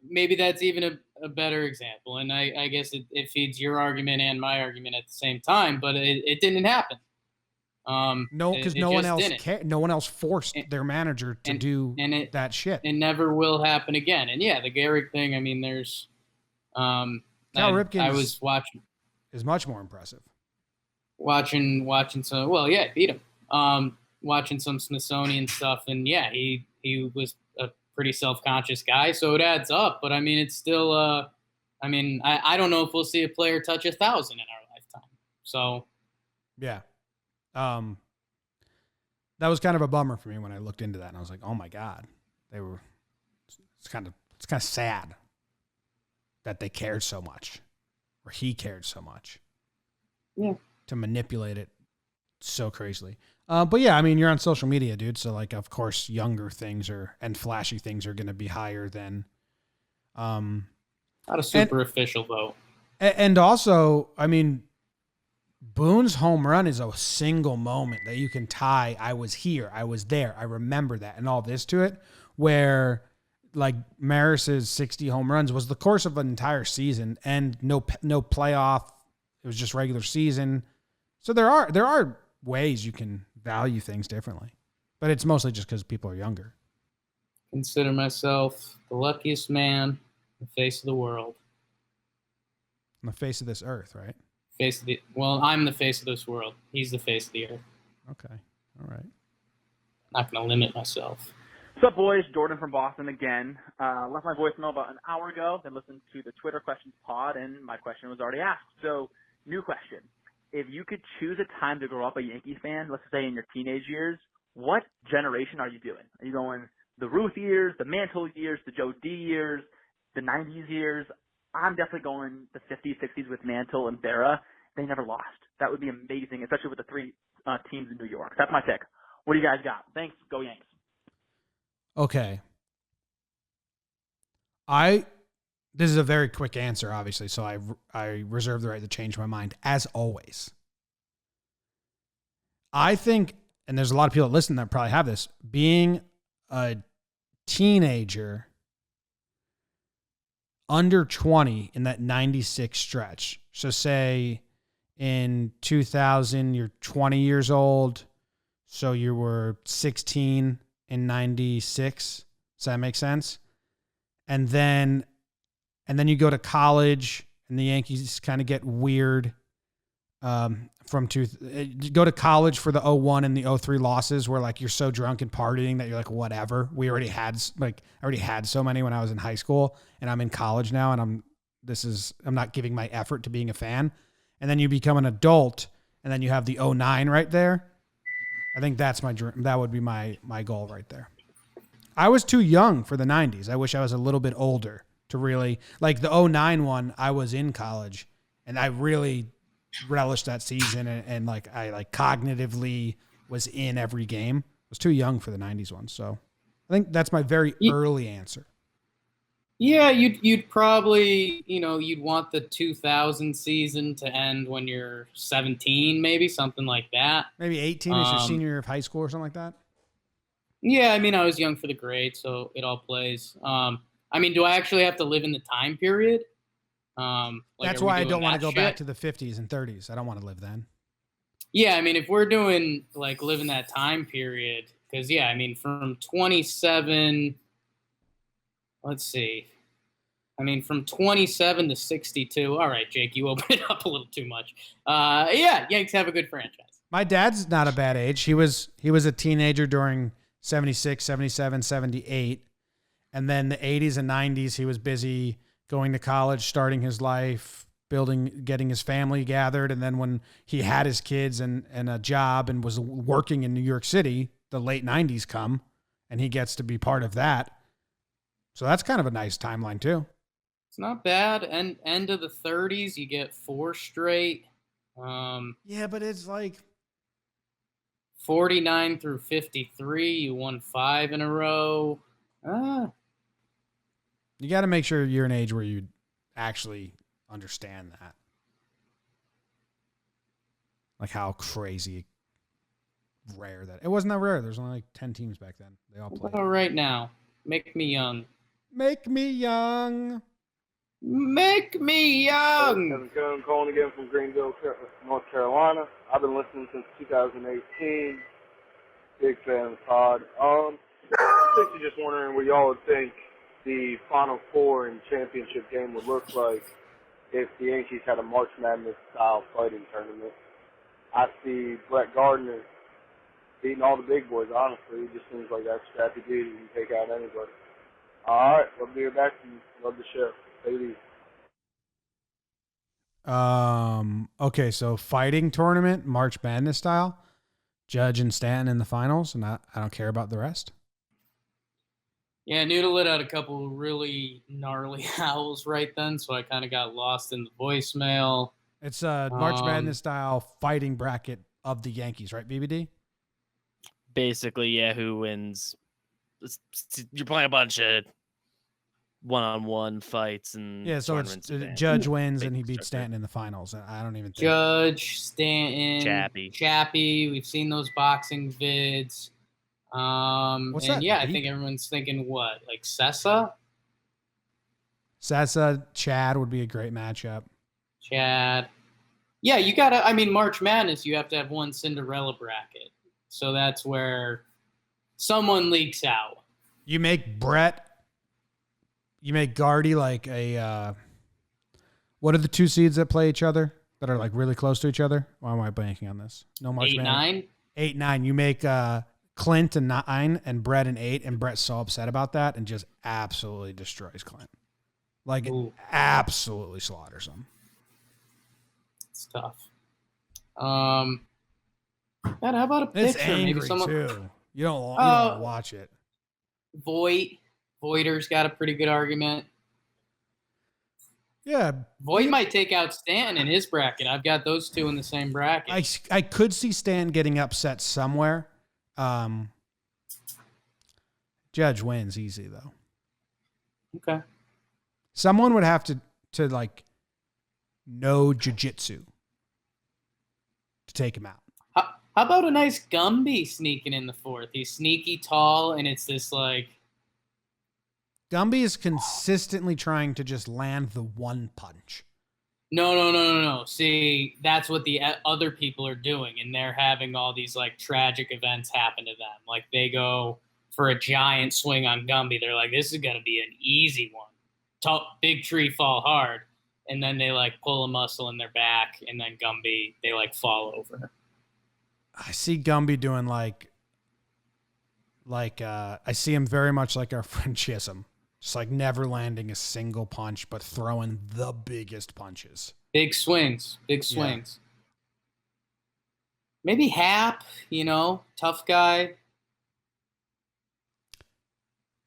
Maybe that's even a better example, and I guess it feeds your argument and my argument at the same time. But it didn't happen. No, because it no one just else didn't. No one else forced their manager to do that shit. It never will happen again. And yeah, the Gehrig thing. I mean, there's. Cal Ripken I was watching. Is much more impressive. Watching some. Well, yeah, beat him. Watching some Smithsonian stuff, and yeah, he was a pretty self-conscious guy, so it adds up. But I mean, it's still. I mean, I don't know if we'll see a player touch 1,000 in our lifetime. So. Yeah. That was kind of a bummer for me when I looked into that, and I was like, "Oh my God, It's kind of sad that they cared so much, or he cared so much, to manipulate it so crazily." But yeah, I mean, you're on social media, dude. So like, of course, younger things and flashy things are going to be higher than. Not a super official vote. And also, I mean, Boone's home run is a single moment that you can tie. I was here, I was there, I remember that, and all this to it. Where like Maris's 60 home runs was the course of an entire season, and no playoff. It was just regular season. So there are ways you can value things differently, but it's mostly just because people are younger. Consider myself the luckiest man on the face of the world. On the face of this earth, right? I'm the face of this world. He's the face of the earth. Okay. All right. Not going to limit myself. What's up, boys? Jordan from Boston again. Left my voicemail about an hour ago, then listened to the Twitter questions pod, and my question was already asked. So, new question. If you could choose a time to grow up a Yankees fan, let's say in your teenage years, what generation are you doing? Are you going the Ruth years, the Mantle years, the Joe D years, the 90s years? I'm definitely going the 50s, 60s with Mantle and Berra. They never lost. That would be amazing, especially with the three teams in New York. That's my pick. What do you guys got? Thanks. Go Yanks. Okay. This is a very quick answer, obviously, so I reserve the right to change my mind, as always. I think, and there's a lot of people that listen that probably have this, being a teenager under 20 in that 96 stretch. So say in 2000, you're 20 years old, so you were 16 in 96. Does that make sense? And then you go to college, and the Yankees kind of get weird. You go to college for the 01 and the 03 losses, where like you're so drunk and partying that you're like, whatever. I already had so many when I was in high school, and I'm in college now, and I'm not giving my effort to being a fan. And then you become an adult, and then you have the 09 right there. I think that's my dream. That would be my goal right there. I was too young for the 90s. I wish I was a little bit older to really, like the 09 one. I was in college, and I really relished that season, and like I like cognitively was in every game. I was too young for the 90s one. So I think that's my very early answer. Yeah, you'd probably, you'd want the 2000 season to end when you're 17, maybe something like that. Maybe 18 is your senior year of high school or something like that. Yeah, I mean, I was young for the grade, so it all plays. I mean, do I actually have to live in the time period? That's why I don't want to go back to the 50s and 30s. I don't want to live then. Yeah, I mean, if we're doing like living that time period, because yeah, I mean, from 27. Let's see. I mean, from 27 to 62. All right, Jake, you open it up a little too much. Yeah, Yanks have a good franchise. My dad's not a bad age. He was a teenager during 76, 77, 78. And then the 80s and 90s, he was busy going to college, starting his life, getting his family gathered. And then when he had his kids and a job and was working in New York City, the late 90s come, and he gets to be part of that. So that's kind of a nice timeline too. It's not bad. And end of the 30s, you get 4 straight. Yeah, but it's like 49 through 53, you won 5 in a row. You got to make sure you're an age where you actually understand that. Like how crazy rare that it wasn't that rare. There's only like 10 teams back then. They all played. All right now, make me young. Make me young. Make me young. Kevin Cohn calling again from Greenville, North Carolina. I've been listening since 2018. Big fan of the pod. Basically just wondering what y'all would think the Final Four and championship game would look like if the Yankees had a March Madness style fighting tournament. I see Brett Gardner beating all the big boys, honestly. He just seems like that scrappy dude who can take out anybody. All right, love to hear back from you. Love the show. Take it easy. Okay, so fighting tournament, March Madness style, Judge and Stanton in the finals, and I don't care about the rest. Yeah, Noodle lit out a couple really gnarly howls right then, so I kind of got lost in the voicemail. It's a March Madness style fighting bracket of the Yankees, right, BBD? Basically, yeah, who wins? You're playing a bunch of one-on-one fights and yeah, so it's Judge wins and he beats Stanton in the finals. I don't even think Judge, Stanton, Chappie. We've seen those boxing vids. What's and that, yeah, I Pete? think everyone's thinking what, like Sessa? Sessa, Chad would be a great matchup. Chad. Yeah, you gotta. I mean, March Madness, you have to have one Cinderella bracket, so that's where someone leaks out. You make Brett. You make Gardy like a. What are the two seeds that play each other that are like really close to each other? Why am I blanking on this? No March Madness. 8-9. 8-9. You make Clint and 9 and Brett and 8, and Brett's so upset about that and just absolutely destroys Clint. Like absolutely slaughters him. It's tough. God, how about a picture? It's angry Maybe someone. too. You don't watch it. Voiter's got a pretty good argument. Yeah, Voit might take out Stanton in his bracket. I've got those two in the same bracket. I could see Stan getting upset somewhere. Judge wins easy though. Okay. Someone would have to like know jiu-jitsu to take him out. How about a nice Gumby sneaking in the fourth? He's sneaky, tall, and it's this like. Gumby is consistently trying to just land the one punch. No. See, that's what the other people are doing, and they're having all these like tragic events happen to them. Like they go for a giant swing on Gumby. They're like, this is gonna be an easy one. Big tree fall hard, and then they like pull a muscle in their back, and then Gumby they like fall over. I see Gumby doing like I see him very much like our friend Chisholm. Just like never landing a single punch, but throwing the biggest punches. Big swings. Yeah. Maybe Hap, tough guy.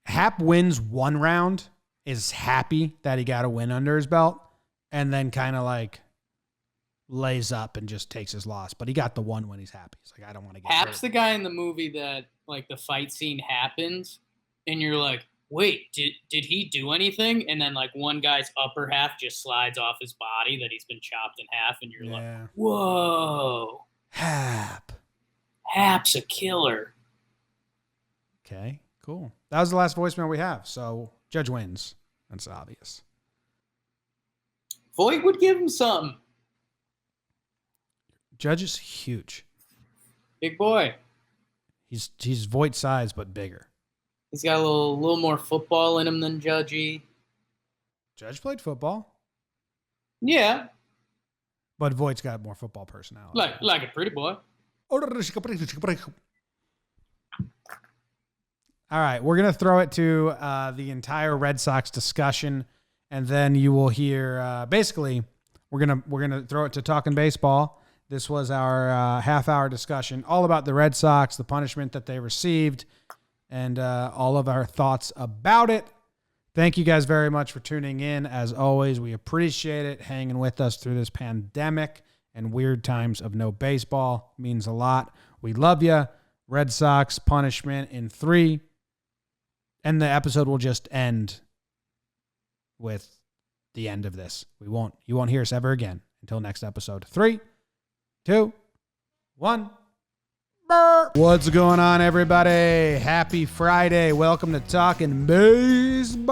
Hap wins one round, is happy that he got a win under his belt, and then kind of like lays up and just takes his loss. But he got the one when he's happy. He's like, I don't want to get Hap's hurt. the guy in the movie that like the fight scene happens, and you're like, wait, did he do anything? And then like one guy's upper half just slides off his body that he's been chopped in half, and you're like, whoa. Hap's a killer. Okay, cool. That was the last voicemail we have. So Judge wins. That's obvious. Voigt would give him something. Judge is huge. Big boy. He's Voigt size, but bigger. He's got a little more football in him than Judgy. Judge played football. Yeah. But Voigt's got more football personality. Like a pretty boy. All right, we're gonna throw it to the entire Red Sox discussion, and then you will hear. Basically, we're gonna throw it to Talkin' Baseball. This was our half-hour discussion, all about the Red Sox, the punishment that they received, and all of our thoughts about it. Thank you guys very much for tuning in. As always, we appreciate it, hanging with us through this pandemic and weird times of no baseball. It means a lot. We love you. Red Sox punishment in 3. And the episode will just end with the end of this. You won't hear us ever again until next episode. 3, 2, 1. What's going on, everybody? Happy Friday. Welcome to Talkin' Baseball.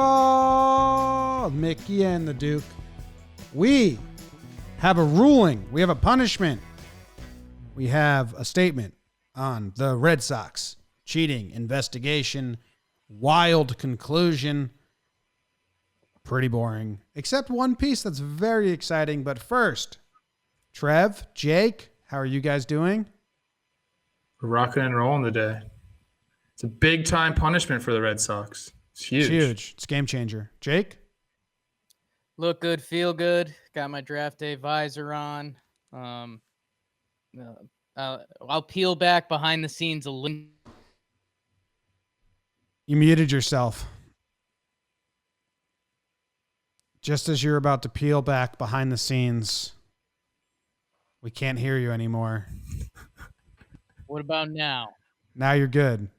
Mickey and the Duke. We have a ruling. We have a punishment. We have a statement on the Red Sox cheating investigation. Wild conclusion. Pretty boring. Except one piece that's very exciting. But first, Trev, Jake, how are you guys doing? We're rocking and rolling today. It's a big-time punishment for the Red Sox. It's huge. It's huge. It's a game changer. Jake? Look good, feel good. Got my draft day visor on. I'll peel back behind the scenes a little. You muted yourself. Just as you're about to peel back behind the scenes, we can't hear you anymore. What about now? Now you're good.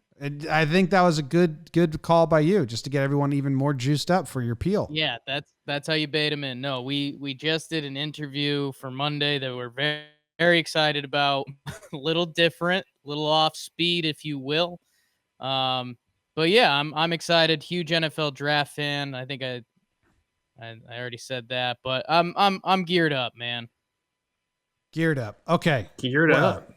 I think that was a good call by you, just to get everyone even more juiced up for your peel. Yeah, that's how you bait them in. No, we just did an interview for Monday that we're very, very excited about. A little different, a little off speed, if you will. But yeah, I'm excited. Huge NFL draft fan. I think I already said that, but I'm geared up, man. Geared up. Okay. Geared up.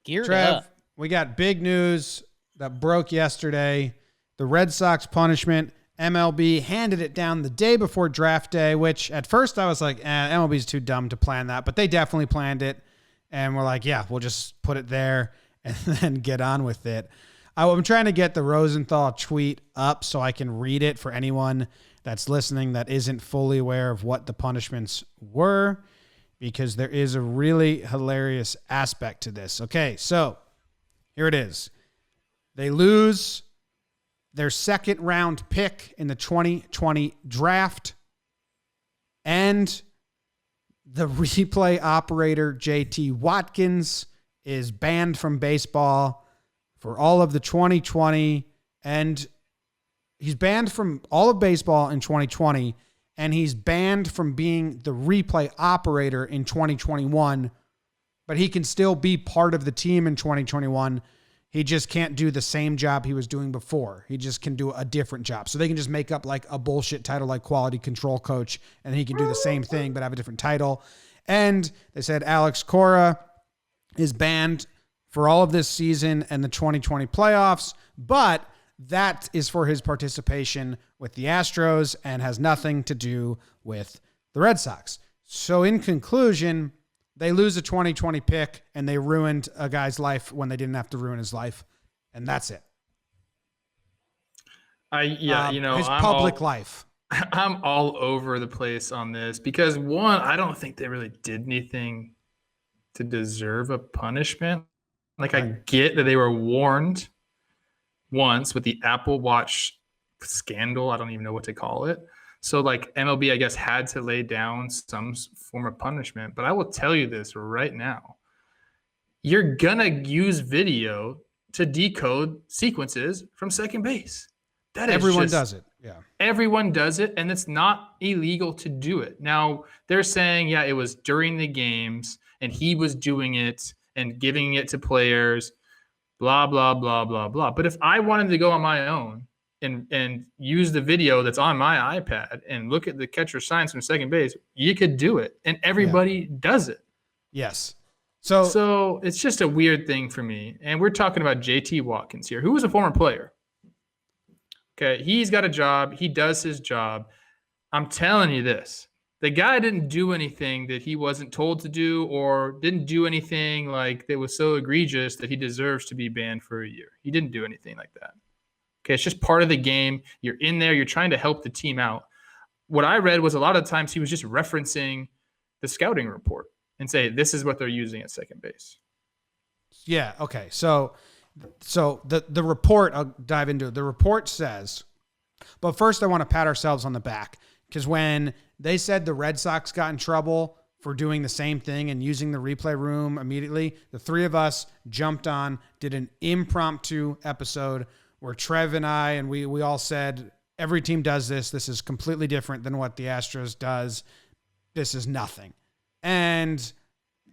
Geared Trev, up. we got big news that broke yesterday. The Red Sox punishment. MLB handed it down the day before draft day, which at first I was like, MLB's too dumb to plan that, but they definitely planned it. And we're like, yeah, we'll just put it there and then get on with it. I'm trying to get the Rosenthal tweet up so I can read it for anyone that's listening that isn't fully aware of what the punishments were, because there is a really hilarious aspect to this. Okay, so here it is. They lose their second round pick in the 2020 draft, and the replay operator JT Watkins is banned from baseball for all of the 2020, and he's banned from all of baseball in 2020, and he's banned from being the replay operator in 2021, but he can still be part of the team in 2021. He just can't do the same job he was doing before. He just can do a different job. So they can just make up like a bullshit title like quality control coach, and he can do the same thing but have a different title. And they said Alex Cora is banned for all of this season and the 2020 playoffs, but that is for his participation with the Astros and has nothing to do with the Red Sox. So in conclusion, they lose a 2020 pick and they ruined a guy's life when they didn't have to ruin his life. And that's it. His public life. I'm all over the place on this because, one, I don't think they really did anything to deserve a punishment. Like, I get that they were warned once with the Apple Watch scandal. I don't even know what to call it. So, like, MLB, I guess, had to lay down some form of punishment. But I will tell you this right now. You're going to use video to decode sequences from second base. Everyone does it. Yeah. Everyone does it, and it's not illegal to do it. Now, they're saying, yeah, it was during the games, and he was doing it and giving it to players, blah, blah, blah, blah, blah. But if I wanted to go on my own and use the video that's on my iPad and look at the catcher signs from second base, you could do it, and everybody does it. Yes. So it's just a weird thing for me. And we're talking about JT Watkins here, who was a former player. Okay, he's got a job. He does his job. I'm telling you this. The guy didn't do anything that he wasn't told to do or didn't do anything like that was so egregious that he deserves to be banned for a year. He didn't do anything like that. Okay, it's just part of the game. You're in there. You're trying to help the team out. What I read was a lot of times he was just referencing the scouting report and say, this is what they're using at second base. Yeah, okay. So the report, I'll dive into it. The report says, but first I want to pat ourselves on the back because when they said the Red Sox got in trouble for doing the same thing and using the replay room immediately, the three of us jumped on, did an impromptu episode where Trev and I, and we all said, every team does this. This is completely different than what the Astros does. This is nothing. And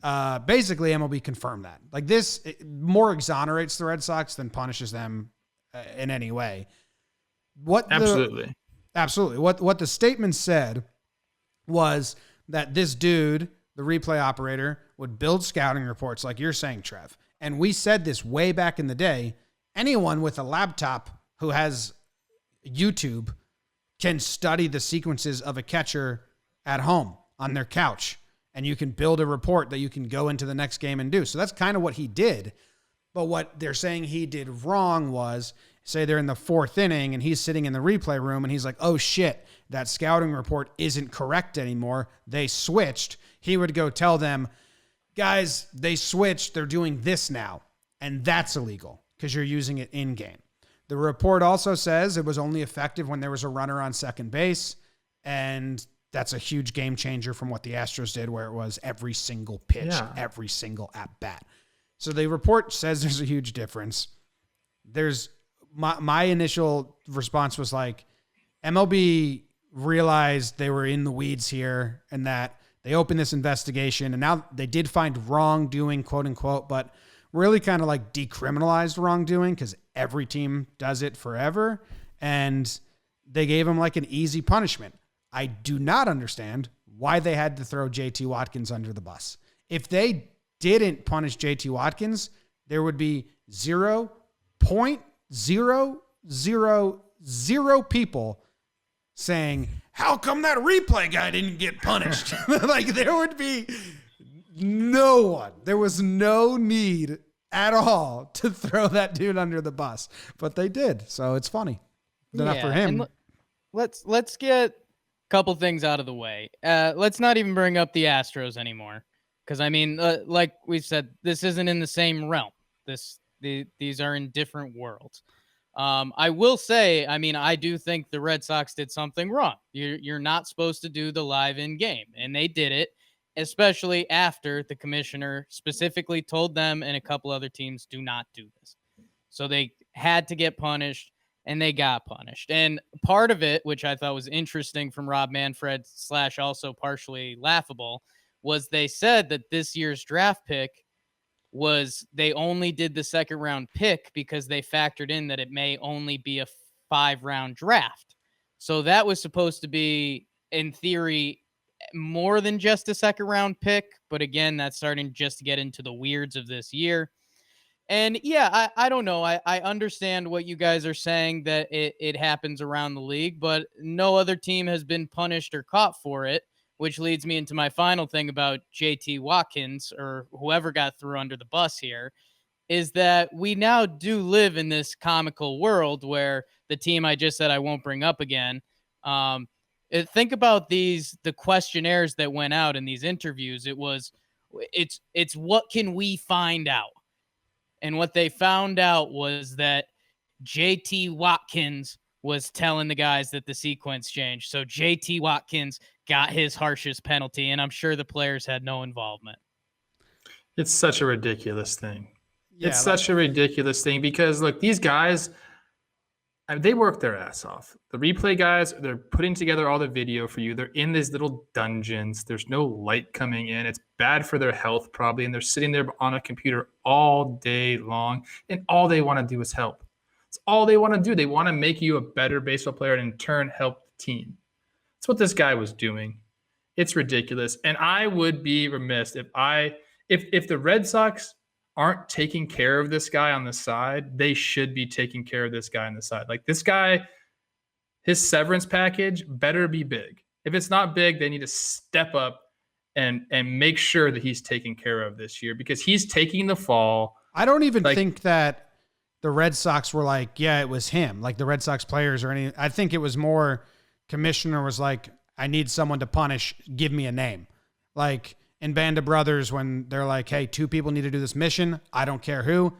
basically MLB confirmed that. Like this more exonerates the Red Sox than punishes them in any way. Absolutely. What the statement said was that this dude, the replay operator, would build scouting reports like you're saying, Trev. And we said this way back in the day. Anyone with a laptop who has YouTube can study the sequences of a catcher at home on their couch. And you can build a report that you can go into the next game and do. So that's kind of what he did. But what they're saying he did wrong was, say they're in the 4th inning and he's sitting in the replay room and he's like, oh shit, that scouting report isn't correct anymore. They switched. He would go tell them, guys, they switched. They're doing this now. And that's illegal because you're using it in game. The report also says it was only effective when there was a runner on second base. And that's a huge game changer from what the Astros did, where it was every single pitch, every single at bat. So the report says there's a huge difference. There's my initial response was like, MLB realized they were in the weeds here and that they opened this investigation and now they did find wrongdoing, quote unquote, but really kind of like decriminalized wrongdoing because every team does it forever. And they gave him like an easy punishment. I do not understand why they had to throw JT Watkins under the bus. If they didn't punish JT Watkins, there would be 0.0000 people saying, how come that replay guy didn't get punished? Like there would be no one. There was no need at all to throw that dude under the bus, but they did. So it's funny. Enough for him. And let's get couple things out of the way. Let's not even bring up the Astros anymore, because I mean, like we said, this isn't in the same realm. These are in different worlds. I will say, I mean, I do think the Red Sox did something wrong. You're not supposed to do the live in game, and they did it, especially after the commissioner specifically told them and a couple other teams do not do this. So they had to get punished. And they got punished. And part of it, which I thought was interesting from Rob Manfred / also partially laughable, was they said that this year's draft pick was they only did the 2nd round pick because they factored in that it may only be a 5-round draft. So that was supposed to be, in theory, more than just a 2nd round pick. But again, that's starting just to get into the weirds of this year. And yeah, I don't know. I understand what you guys are saying, that it happens around the league, but no other team has been punished or caught for it, which leads me into my final thing about JT Watkins or whoever got through under the bus here, is that we now do live in this comical world where the team I just said I won't bring up again. Think about the questionnaires that went out in these interviews. It's what can we find out? And what they found out was that JT Watkins was telling the guys that the sequence changed. So JT Watkins got his harshest penalty, and I'm sure the players had no involvement. It's such a ridiculous thing. It's such a ridiculous thing because, look, these guys, they work their ass off. The replay guys, they're putting together all the video for you. They're in these little dungeons. There's no light coming in. It's bad for their health probably, and they're sitting there on a computer all day long, and all they want to do is help. It's all they want to do. They want to make you a better baseball player and in turn help the team. That's what this guy was doing. It's ridiculous. And I would be remiss if the Red Sox aren't taking care of this guy on the side, they should be taking care of this guy on the side. Like this guy, his severance package better be big. If it's not big, they need to step up and make sure that he's taken care of this year because he's taking the fall. I don't even think that the Red Sox were like, yeah, it was him, like the Red Sox players or any. I think it was more commissioner was like, I need someone to punish. Give me a name. Like in Band of Brothers, when they're like, hey, 2 people need to do this mission. I don't care who.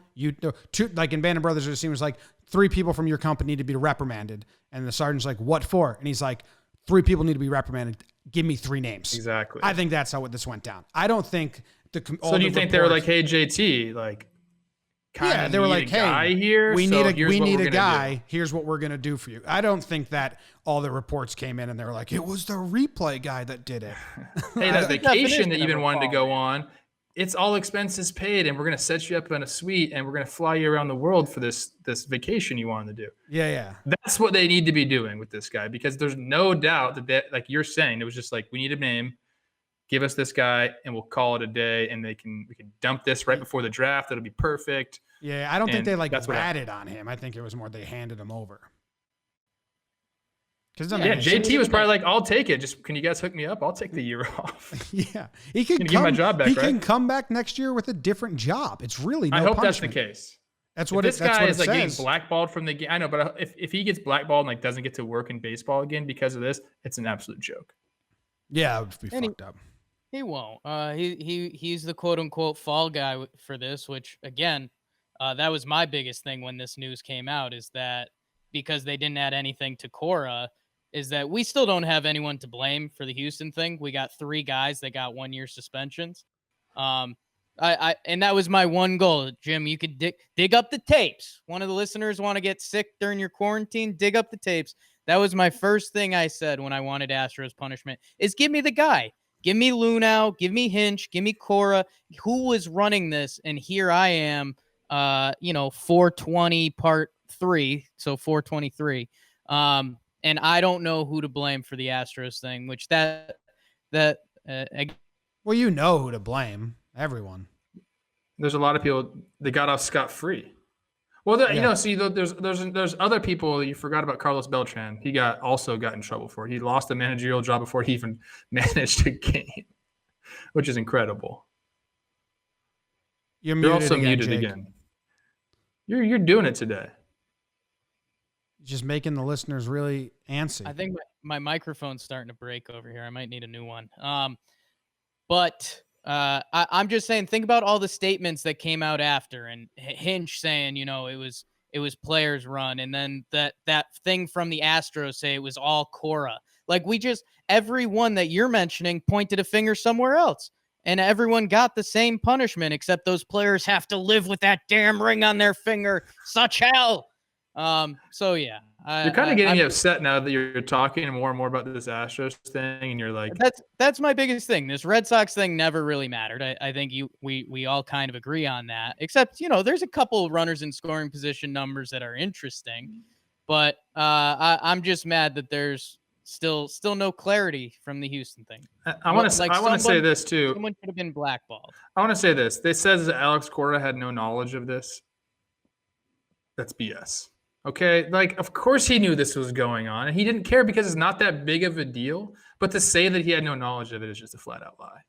Like in Band of Brothers, it seems like 3 people from your company need to be reprimanded. And the sergeant's like, what for? And he's like, 3 people need to be reprimanded. Give me 3 names. Exactly. I think that's how this went down. I don't think So do you think they were like, hey, JT, like, yeah, they were like, hey, here, we need a guy. Here's what we're going to do for you. I don't think that all the reports came in and they were like, it was the replay guy that did it. Hey, that vacation that you've been wanting to go on, it's all expenses paid, and we're going to set you up in a suite, and we're going to fly you around the world for this vacation you wanted to do. Yeah. That's what they need to be doing with this guy, because there's no doubt that like you're saying, it was just like, we need a name, give us this guy, and we'll call it a day, and we can dump this right before the draft. It'll be perfect. Yeah, I don't think they that's what ratted on him. I think it was more they handed him over. JT was probably like, I'll take it. Just, can you guys hook me up? I'll take the year off. Yeah. He can give my job back, He right? can come back next year with a different job. It's really no I hope punishment. that's the case. That's If what this that's guy what is it like getting says. blackballed from the game. I know, but if he gets blackballed and like doesn't get to work in baseball again because of this, it's an absolute joke. Yeah, it would be And fucked up. He won't. He's the quote unquote fall guy for this, which again, that was my biggest thing when this news came out, is that because they didn't add anything to Cora, is that we still don't have anyone to blame for the Houston thing. We got 3 guys that got 1-year suspensions. And that was my one goal. Jim, you could dig up the tapes. One of the listeners want to get sick during your quarantine, dig up the tapes. That was my first thing I said when I wanted Astros punishment, is give me the guy. Give me Lunau, give me Hinch, give me Cora. Who was running this? And here I am, 420 part 3, so 423. And I don't know who to blame for the Astros thing, which well, you know who to blame. Everyone. There's a lot of people that got off scot-free. Well, there's other people. You forgot about Carlos Beltran. He also got in trouble for it. He lost the managerial job before he even managed a game, which is incredible. You're also muted Jake. again. You're doing it today. Just making the listeners really antsy. I think my microphone's starting to break over here. I might need a new one. But I'm just saying, think about all the statements that came out after, and Hinch saying, it was players run, and then that thing from the Astros say it was all Cora. Like, everyone that you're mentioning pointed a finger somewhere else, and everyone got the same punishment, except those players have to live with that damn ring on their finger. Such hell. So yeah, you're kind of getting me upset now that you're talking more and more about this Astros thing, and you're like, that's my biggest thing. This Red Sox thing never really mattered. I think we all kind of agree on that, except there's a couple of runners in scoring position numbers that are interesting, but I'm just mad that there's still no clarity from the Houston thing. I want to say this too. Someone could have been blackballed. I want to say this. They says that Alex Cora had no knowledge of this. That's BS. Okay, like, of course he knew this was going on, and he didn't care because it's not that big of a deal. But to say that he had no knowledge of it is just a flat-out lie.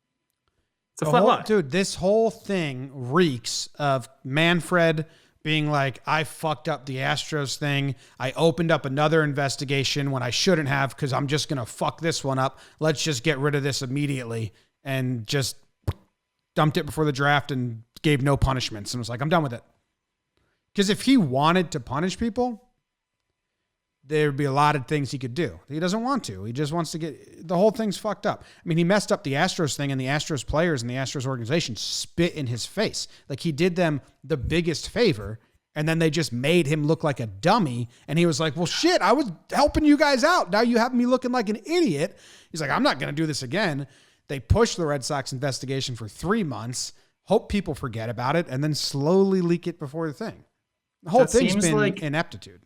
It's a flat lie. Dude, this whole thing reeks of Manfred being like, I fucked up the Astros thing. I opened up another investigation when I shouldn't have because I'm just going to fuck this one up. Let's just get rid of this immediately, and just dumped it before the draft and gave no punishments and was like, I'm done with it. Because if he wanted to punish people, there would be a lot of things he could do. He doesn't want to. He just wants to get... The whole thing's fucked up. I mean, he messed up the Astros thing, and the Astros players and the Astros organization spit in his face. Like, he did them the biggest favor, and then they just made him look like a dummy. And he was like, well, shit, I was helping you guys out. Now you have me looking like an idiot. He's like, I'm not going to do this again. They pushed the Red Sox investigation for 3 months, hope people forget about it, and then slowly leak it before the thing. The whole thing's been like ineptitude.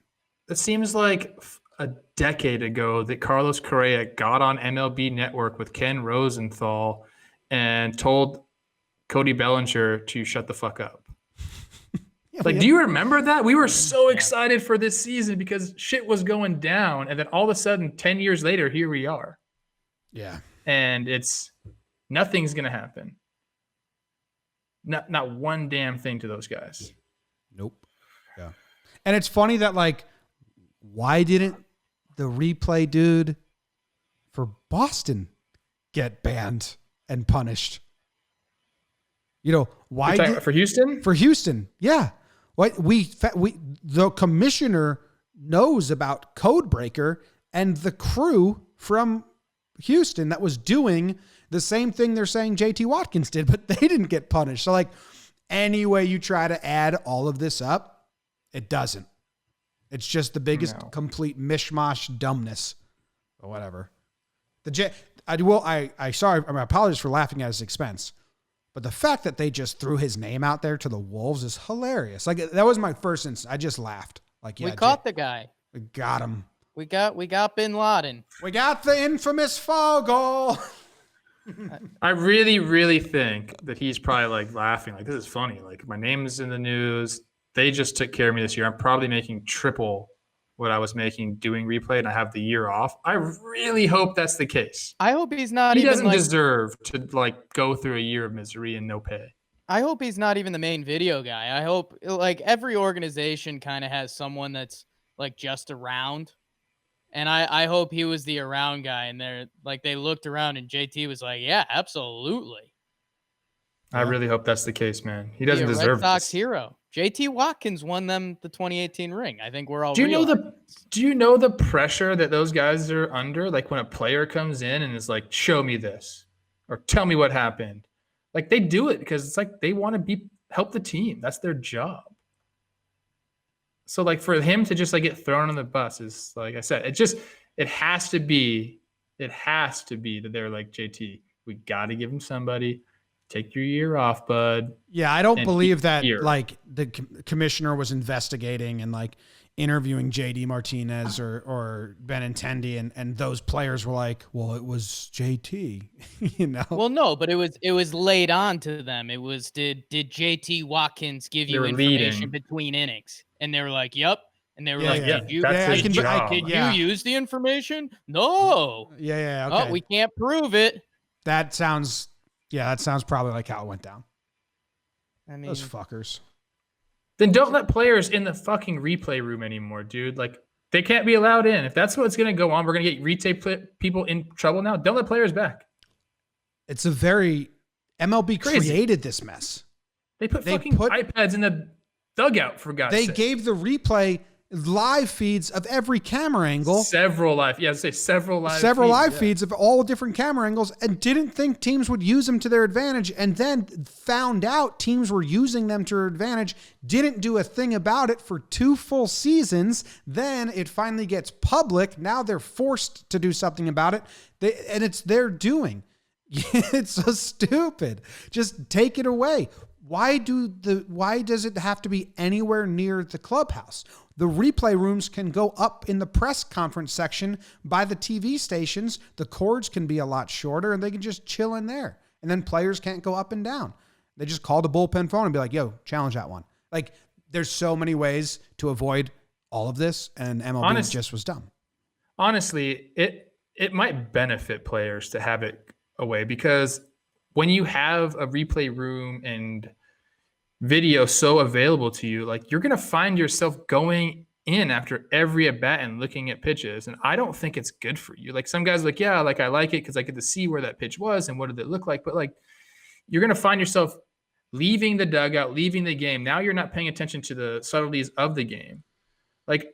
It seems like a decade ago that Carlos Correa got on MLB Network with Ken Rosenthal and told Cody Bellinger to shut the fuck up. Do you remember that? We were so excited for this season because shit was going down, and then all of a sudden, 10 years later, here we are. Yeah. And nothing's going to happen. Not one damn thing to those guys. Nope. Yeah. And it's funny that, like, why didn't the replay dude for Boston get banned and punished? Why for Houston? For Houston, yeah. What the commissioner knows about Codebreaker, and the crew from Houston that was doing the same thing they're saying JT Watkins did, but they didn't get punished. So, like, any way you try to add all of this up, it doesn't. It's just the biggest complete mishmash dumbness or whatever. I apologize for laughing at his expense, But the fact that they just threw his name out there to the wolves is hilarious. Like, that was my first instant. I just laughed. Like, yeah, we caught the guy. We got him. We got Bin Laden. We got the infamous Fogel. I really, really think that he's probably like laughing. Like, this is funny. Like, my name is in the news. They just took care of me this year. I'm probably making triple what I was making doing replay, and I have the year off. I really hope that's the case. I hope he's not He even doesn't like, deserve to like go through a year of misery and no pay. I hope he's not even the main video guy. I hope like every organization kind of has someone that's like just around. And I hope he was the around guy, and they looked around and JT was like, yeah, absolutely. I really hope that's the case, man. He Be doesn't a deserve Red Sox this. hero. JT Watkins won them the 2018 ring. I think we're all Do you realizing. know the pressure that those guys are under? Like when a player comes in and is like, show me this or tell me what happened. Like they do it because it's like they want to help the team. That's their job. So like for him to just like get thrown on the bus is, like I said, it has to be that they're like, JT, we got to give him somebody. Take your year off, bud. Yeah, I don't believe that here. like the commissioner was investigating and like interviewing JD Martinez or Benintendi and those players were like, well, it was JT, you know? Well, no, but it was laid on to them. It was, did JT Watkins give you information between innings? And they were like, yep. And they were like, did you use the information? No. Yeah. Oh, Okay. we can't prove it. That sounds probably like how it went down. I mean, those fuckers. Then don't let players in the fucking replay room anymore, dude. Like they can't be allowed in. If that's what's going to go on, we're going to get replay people in trouble now. Don't let players back. It's a very MLB created this mess. They put iPads in the dugout for God's sake. They gave the replay live feeds of every camera angle. Several live feeds of all different camera angles, and didn't think teams would use them to their advantage, and then found out teams were using them to their advantage, didn't do a thing about it for 2 full seasons. Then it finally gets public. Now they're forced to do something about it. And it's their doing. It's so stupid. Just take it away. Why does it have to be anywhere near the clubhouse? The replay rooms can go up in the press conference section by the TV stations. The cords can be a lot shorter and they can just chill in there. And then players can't go up and down. They just call the bullpen phone and be like, yo, challenge that one. Like there's so many ways to avoid all of this, and MLB just was dumb. Honestly, it might benefit players to have it away, because when you have a replay room and video so available to you, like you're going to find yourself going in after every at bat and looking at pitches. And I don't think it's good for you. Like some guys are like, yeah, like I like it because I get to see where that pitch was and what did it look like. But like you're going to find yourself leaving the dugout, leaving the game. Now you're not paying attention to the subtleties of the game. Like,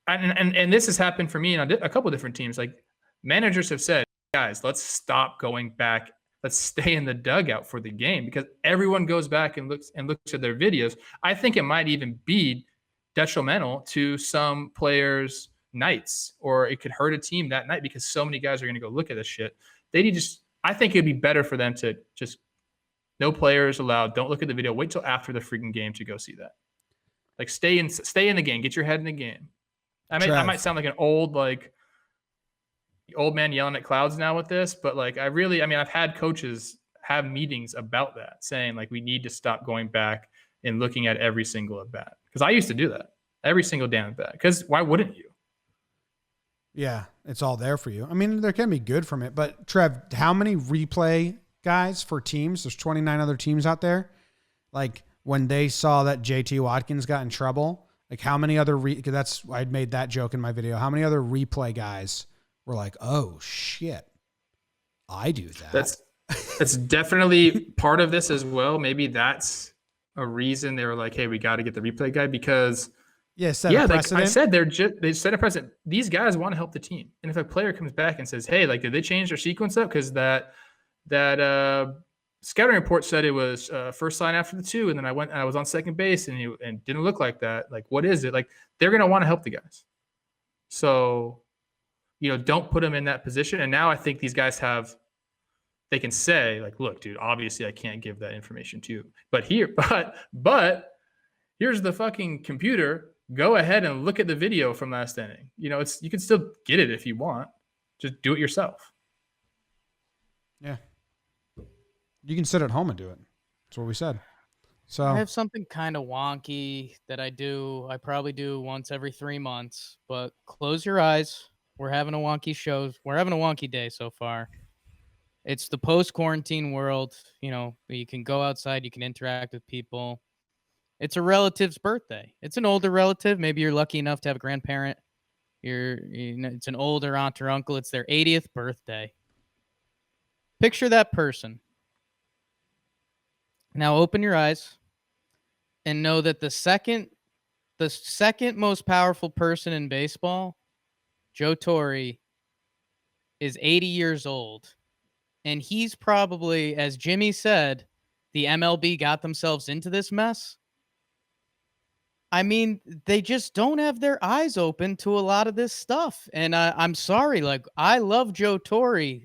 and this has happened for me on a couple of different teams. Like managers have said, guys, let's stop going back. Let's stay in the dugout for the game, because everyone goes back and looks at their videos. I think it might even be detrimental to some players' nights, or it could hurt a team that night because so many guys are going to go look at this shit. I think it'd be better for them to just no players allowed. Don't look at the video. Wait till after the freaking game to go see that. Like stay in the game. Get your head in the game. I might sound like an old man yelling at clouds now with this, but like I've had coaches have meetings about that, saying like we need to stop going back and looking at every single at bat, because I used to do that every single damn at bat, because why wouldn't you? Yeah, it's all there for you. I mean, there can be good from it, but Trev, how many replay guys for teams? There's 29 other teams out there. Like when they saw that JT Watkins got in trouble, like how many other I'd made that joke in my video. How many other replay guys were like, oh shit, I do that. That's definitely part of this as well. Maybe that's a reason they were like, hey, we got to get the replay guy, because like I said, they set a precedent. These guys want to help the team. And if a player comes back and says, hey, like, did they change their sequence up? Because that scouting report said it was first line after the 2. And then I was on second base and it didn't look like that. Like, what is it? Like, they're going to want to help the guys. So, don't put them in that position. And now I think these guys have they can say like, look, dude, obviously I can't give that information to you. But here's the fucking computer. Go ahead and look at the video from last inning. You can still get it if you want. Just do it yourself. Yeah. You can sit at home and do it. That's what we said. So I have something kind of wonky that I do. I probably do once every 3 months, but close your eyes. We're having a wonky show. We're having a wonky day so far. It's the post-quarantine world. You can go outside. You can interact with people. It's a relative's birthday. It's an older relative. Maybe you're lucky enough to have a grandparent. It's an older aunt or uncle. It's their 80th birthday. Picture that person. Now open your eyes and know that the second most powerful person in baseball, Joe Torre, is 80 years old. And he's probably, as Jimmy said, the MLB got themselves into this mess. I mean, they just don't have their eyes open to a lot of this stuff. And I'm sorry, I love Joe Torre,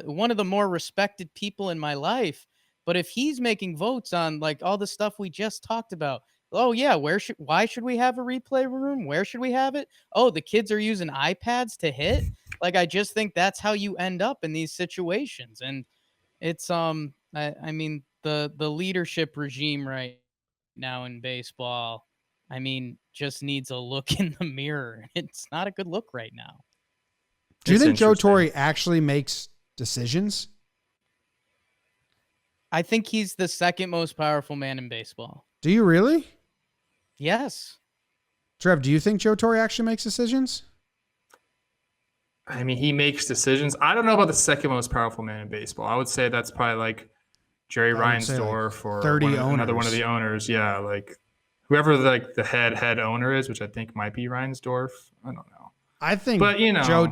one of the more respected people in my life. But if he's making votes on all the stuff we just talked about, oh yeah, why should we have a replay room? Where should we have it? Oh, the kids are using iPads to hit. I just think that's how you end up in these situations. And it's I mean the leadership regime right now in baseball, just needs a look in the mirror. It's not a good look right now. Do you think Joe Torre actually makes decisions? I think he's the second most powerful man in baseball. Do you really? Yes. Trev, do you think Joe Torre actually makes decisions? I mean, he makes decisions. I don't know about the second most powerful man in baseball. I would say that's probably Jerry Reinsdorf or 30 another one of the owners. Yeah, whoever the head owner is, which I think might be Reinsdorf. I don't know. I think, but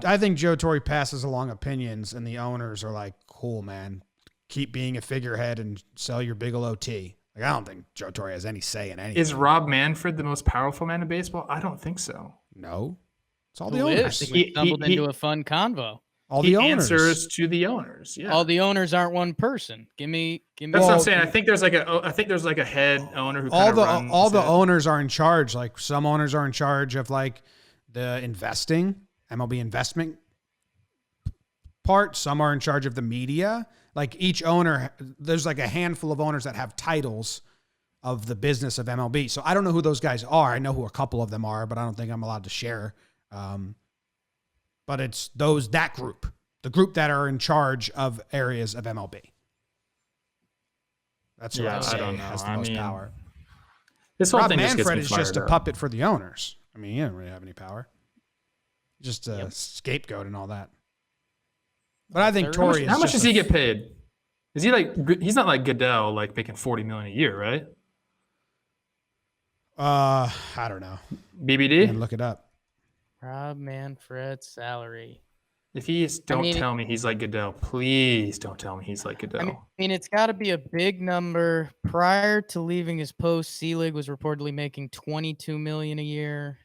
I think Joe Torre passes along opinions, and the owners are like, "Cool, man, keep being a figurehead and sell your Bigelow tea." I don't think Joe Torre has any say in anything. Is Rob Manfred the most powerful man in baseball? I don't think so. No, it's all the owners. We stumbled into a fun convo. All the owners answers to the owners. Yeah. All the owners aren't one person. Give me. That's what I'm saying. I think there's a head owner who all the owners are in charge. Some owners are in charge of the investing, MLB investment part. Some are in charge of the media. Each owner, there's a handful of owners that have titles of the business of MLB. So I don't know who those guys are. I know who a couple of them are, but I don't think I'm allowed to share. But it's that group, the group that are in charge of areas of MLB. That's who I don't know. Has the most power. This whole Rob thing Manfred is just a puppet for the owners. I mean, he doesn't really have any power. Just a scapegoat and all that. But I think Torre is. How much does he get paid? Is he he's not like Goodell, making $40 million a year, right? I don't know. BBD? Look it up. Rob Manfred's salary. If don't tell me he's like Goodell. Please don't tell me he's like Goodell. It's got to be a big number. Prior to leaving his post, Selig was reportedly making $22 million a year.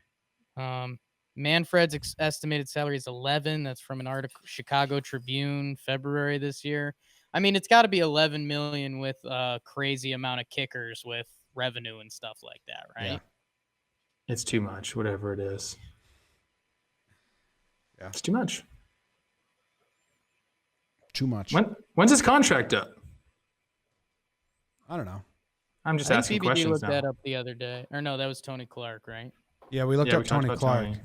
Manfred's estimated salary is 11. That's from an article, Chicago Tribune, February this year. It's got to be 11 million with a crazy amount of kickers with revenue and stuff like that, right? Yeah. It's too much, whatever it is. Yeah, it's too much. Too much. When's his contract up? I don't know. I'm just asking BBD questions looked now. that up the other day. Or no, that was Tony Clark, right? Yeah, we looked up talked Tony about Clark. Tony.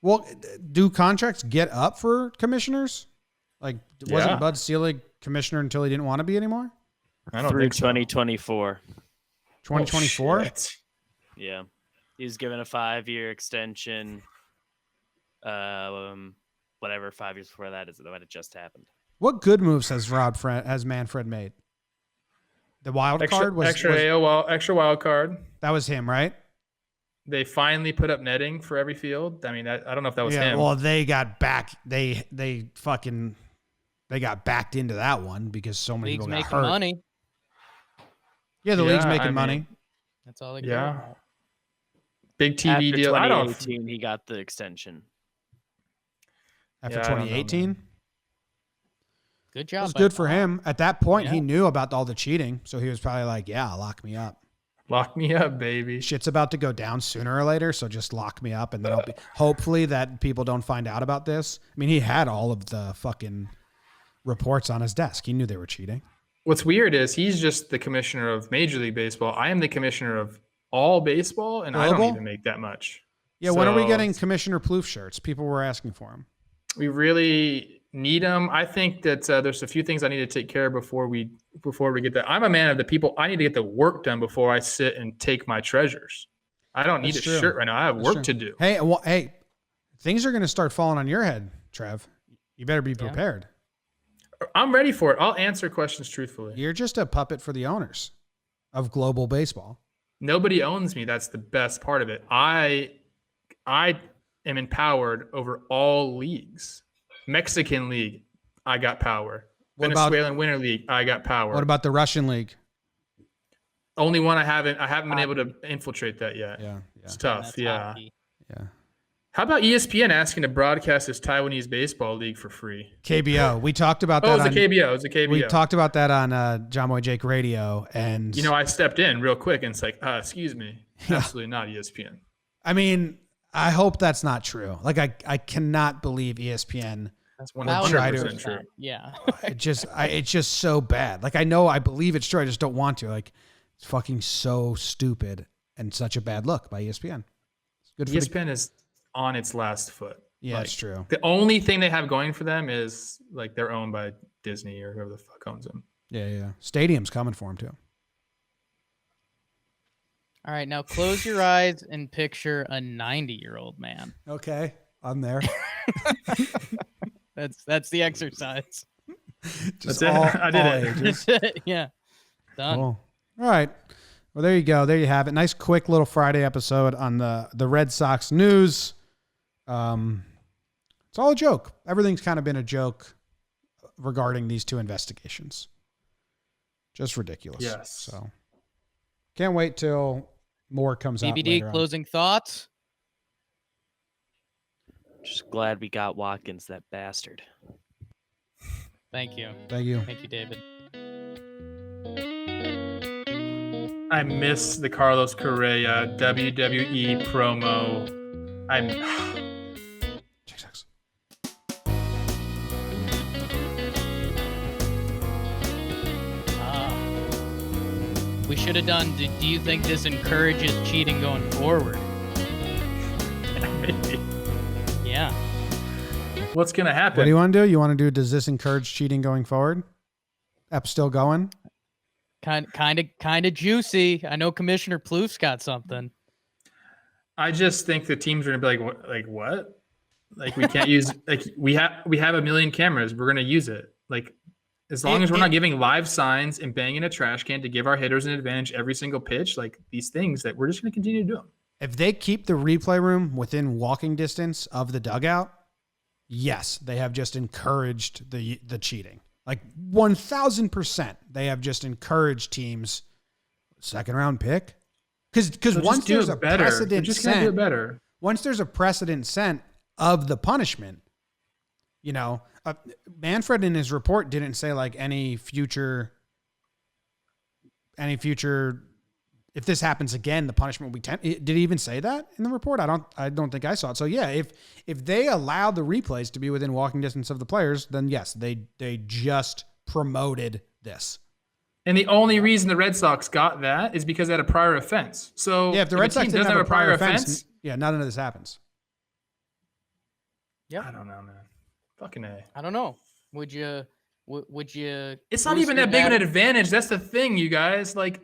Well, do contracts get up for commissioners? Wasn't Bud Selig commissioner until he didn't want to be anymore? I don't think so. 2024. 2024? Yeah. He was given a 5-year extension. Whatever 5 years before that is when it just happened. What good moves has Manfred made? The wild card was extra wild card. That was him, right? They finally put up netting for every field. I don't know if that was him. Well, they got back. They got backed into that one because so many people got hurt. Money. Yeah, the league's making money. That's all they care about. Big TV After deal. 2018, he got the extension. After 2018? Good It job. was by good for Bob. him. At that point, Yeah. he knew about all the cheating, so he was probably like, yeah, lock me up. Lock me up, baby. Shit's about to go down sooner or later, so just lock me up, and then hopefully that people don't find out about this. I mean, he had all of the fucking reports on his desk. He knew they were cheating. What's weird is he's just the commissioner of Major League Baseball. I am the commissioner of all baseball, and I don't Global? even make that much. Yeah, when are we So getting Commissioner Plouffe shirts? People were asking for them. we really need them. I think that there's a few things I need to take care of before we get that. I'm a man of the people. I need to get the work done before I sit and take my treasures. I don't need That's a true. shirt right now. I have That's work true. to do. Hey, well, hey, things are going to start falling on your head, Trev. You better be prepared. I'm ready for it. I'll answer questions truthfully. You're just a puppet for the owners of global baseball. Nobody owns me. That's the best part of it. I am empowered over all leagues. Mexican League, I got power. What about- Venezuelan Winter League, I got power. What about the Russian league? Only one I haven't been able to infiltrate that yet. Yeah. It's tough. Yeah. Yeah. How about ESPN asking to broadcast this Taiwanese baseball league for free? KBO. We talked about that. Oh, it's a KBO. It's a KBO. We talked about that on JOMBOY Jake Radio, and I stepped in real quick and it's like, excuse me, absolutely not ESPN. I mean, I hope that's not true. Like, I cannot believe ESPN. That's would try to. 100% true. Yeah. It's just so bad. Like, I believe it's true. I just don't want to. Like, it's fucking so stupid and such a bad look by ESPN. It's good for ESPN is on its last foot. Yeah, it's true. The only thing they have going for them is like they're owned by Disney or whoever the fuck owns them. Yeah. Stadium's coming for him too. All right, now close your eyes and picture a 90-year-old man. Okay, I'm there. That's the exercise. Just That's it. I did it. ages. Yeah. Done. Cool. All right. Well, there you go. There you have it. Nice, quick little Friday episode on the Red Sox news. It's all a joke. Everything's kind of been a joke regarding these two investigations. Just ridiculous. Yes. So can't wait till more comes out. BBD, later on. closing thoughts? Just glad we got Watkins, that bastard. Thank you. Thank you. Thank you, David. I miss the Carlos Correa WWE promo. We should have done, do you think this encourages cheating going forward? Maybe. Yeah. What's gonna happen? What do you want to do? You want to do? Does this encourage cheating going forward? App still going? Kind of juicy. I know Commissioner Plouffe's got something. I just think the teams are gonna be like what? Like we can't use like we have a million cameras. We're gonna use it. Like as long as we're not giving live signs and banging a trash can to give our hitters an advantage every single pitch, like these things that we're just gonna continue to do them. If they keep the replay room within walking distance of the dugout, yes, they have just encouraged the cheating. Like 1,000%, they have just encouraged teams second round pick. Because once there's a precedent set, once there's a precedent set of the punishment, Manfred in his report didn't say like any future. If this happens again, the punishment will be 10. Did he even say that in the report? I don't think I saw it. So yeah, if they allow the replays to be within walking distance of the players, then yes, they just promoted this. And the only reason the Red Sox got that is because they had a prior offense. So yeah, if the Red Sox doesn't have a prior offense, yeah, none of this happens. Yeah, I don't know, man. Fucking A. I don't know. Would you? It's not even that big of an advantage. That's the thing, you guys. Like,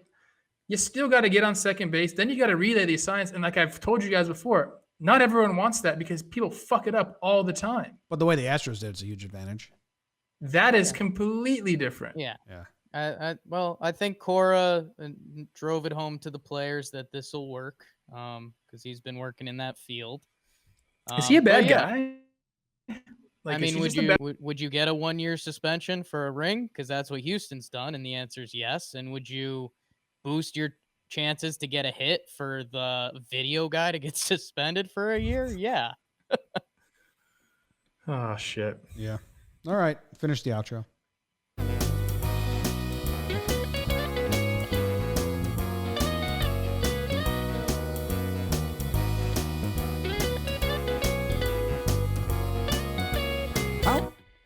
you still got to get on second base. Then you got to relay these signs. And like I've told you guys before, not everyone wants that because people fuck it up all the time. But the way the Astros did, it's a huge advantage. That is completely different. Yeah. Yeah. Well, I think Cora drove it home to the players that this will work because he's been working in that field. Is he a bad guy? Like, I mean, would you get a 1-year suspension for a ring? Because that's what Houston's done, and the answer is yes. And would you boost your chances to get a hit for the video guy to get suspended for a year? Yeah. Oh, shit. Yeah. All right. Finish the outro.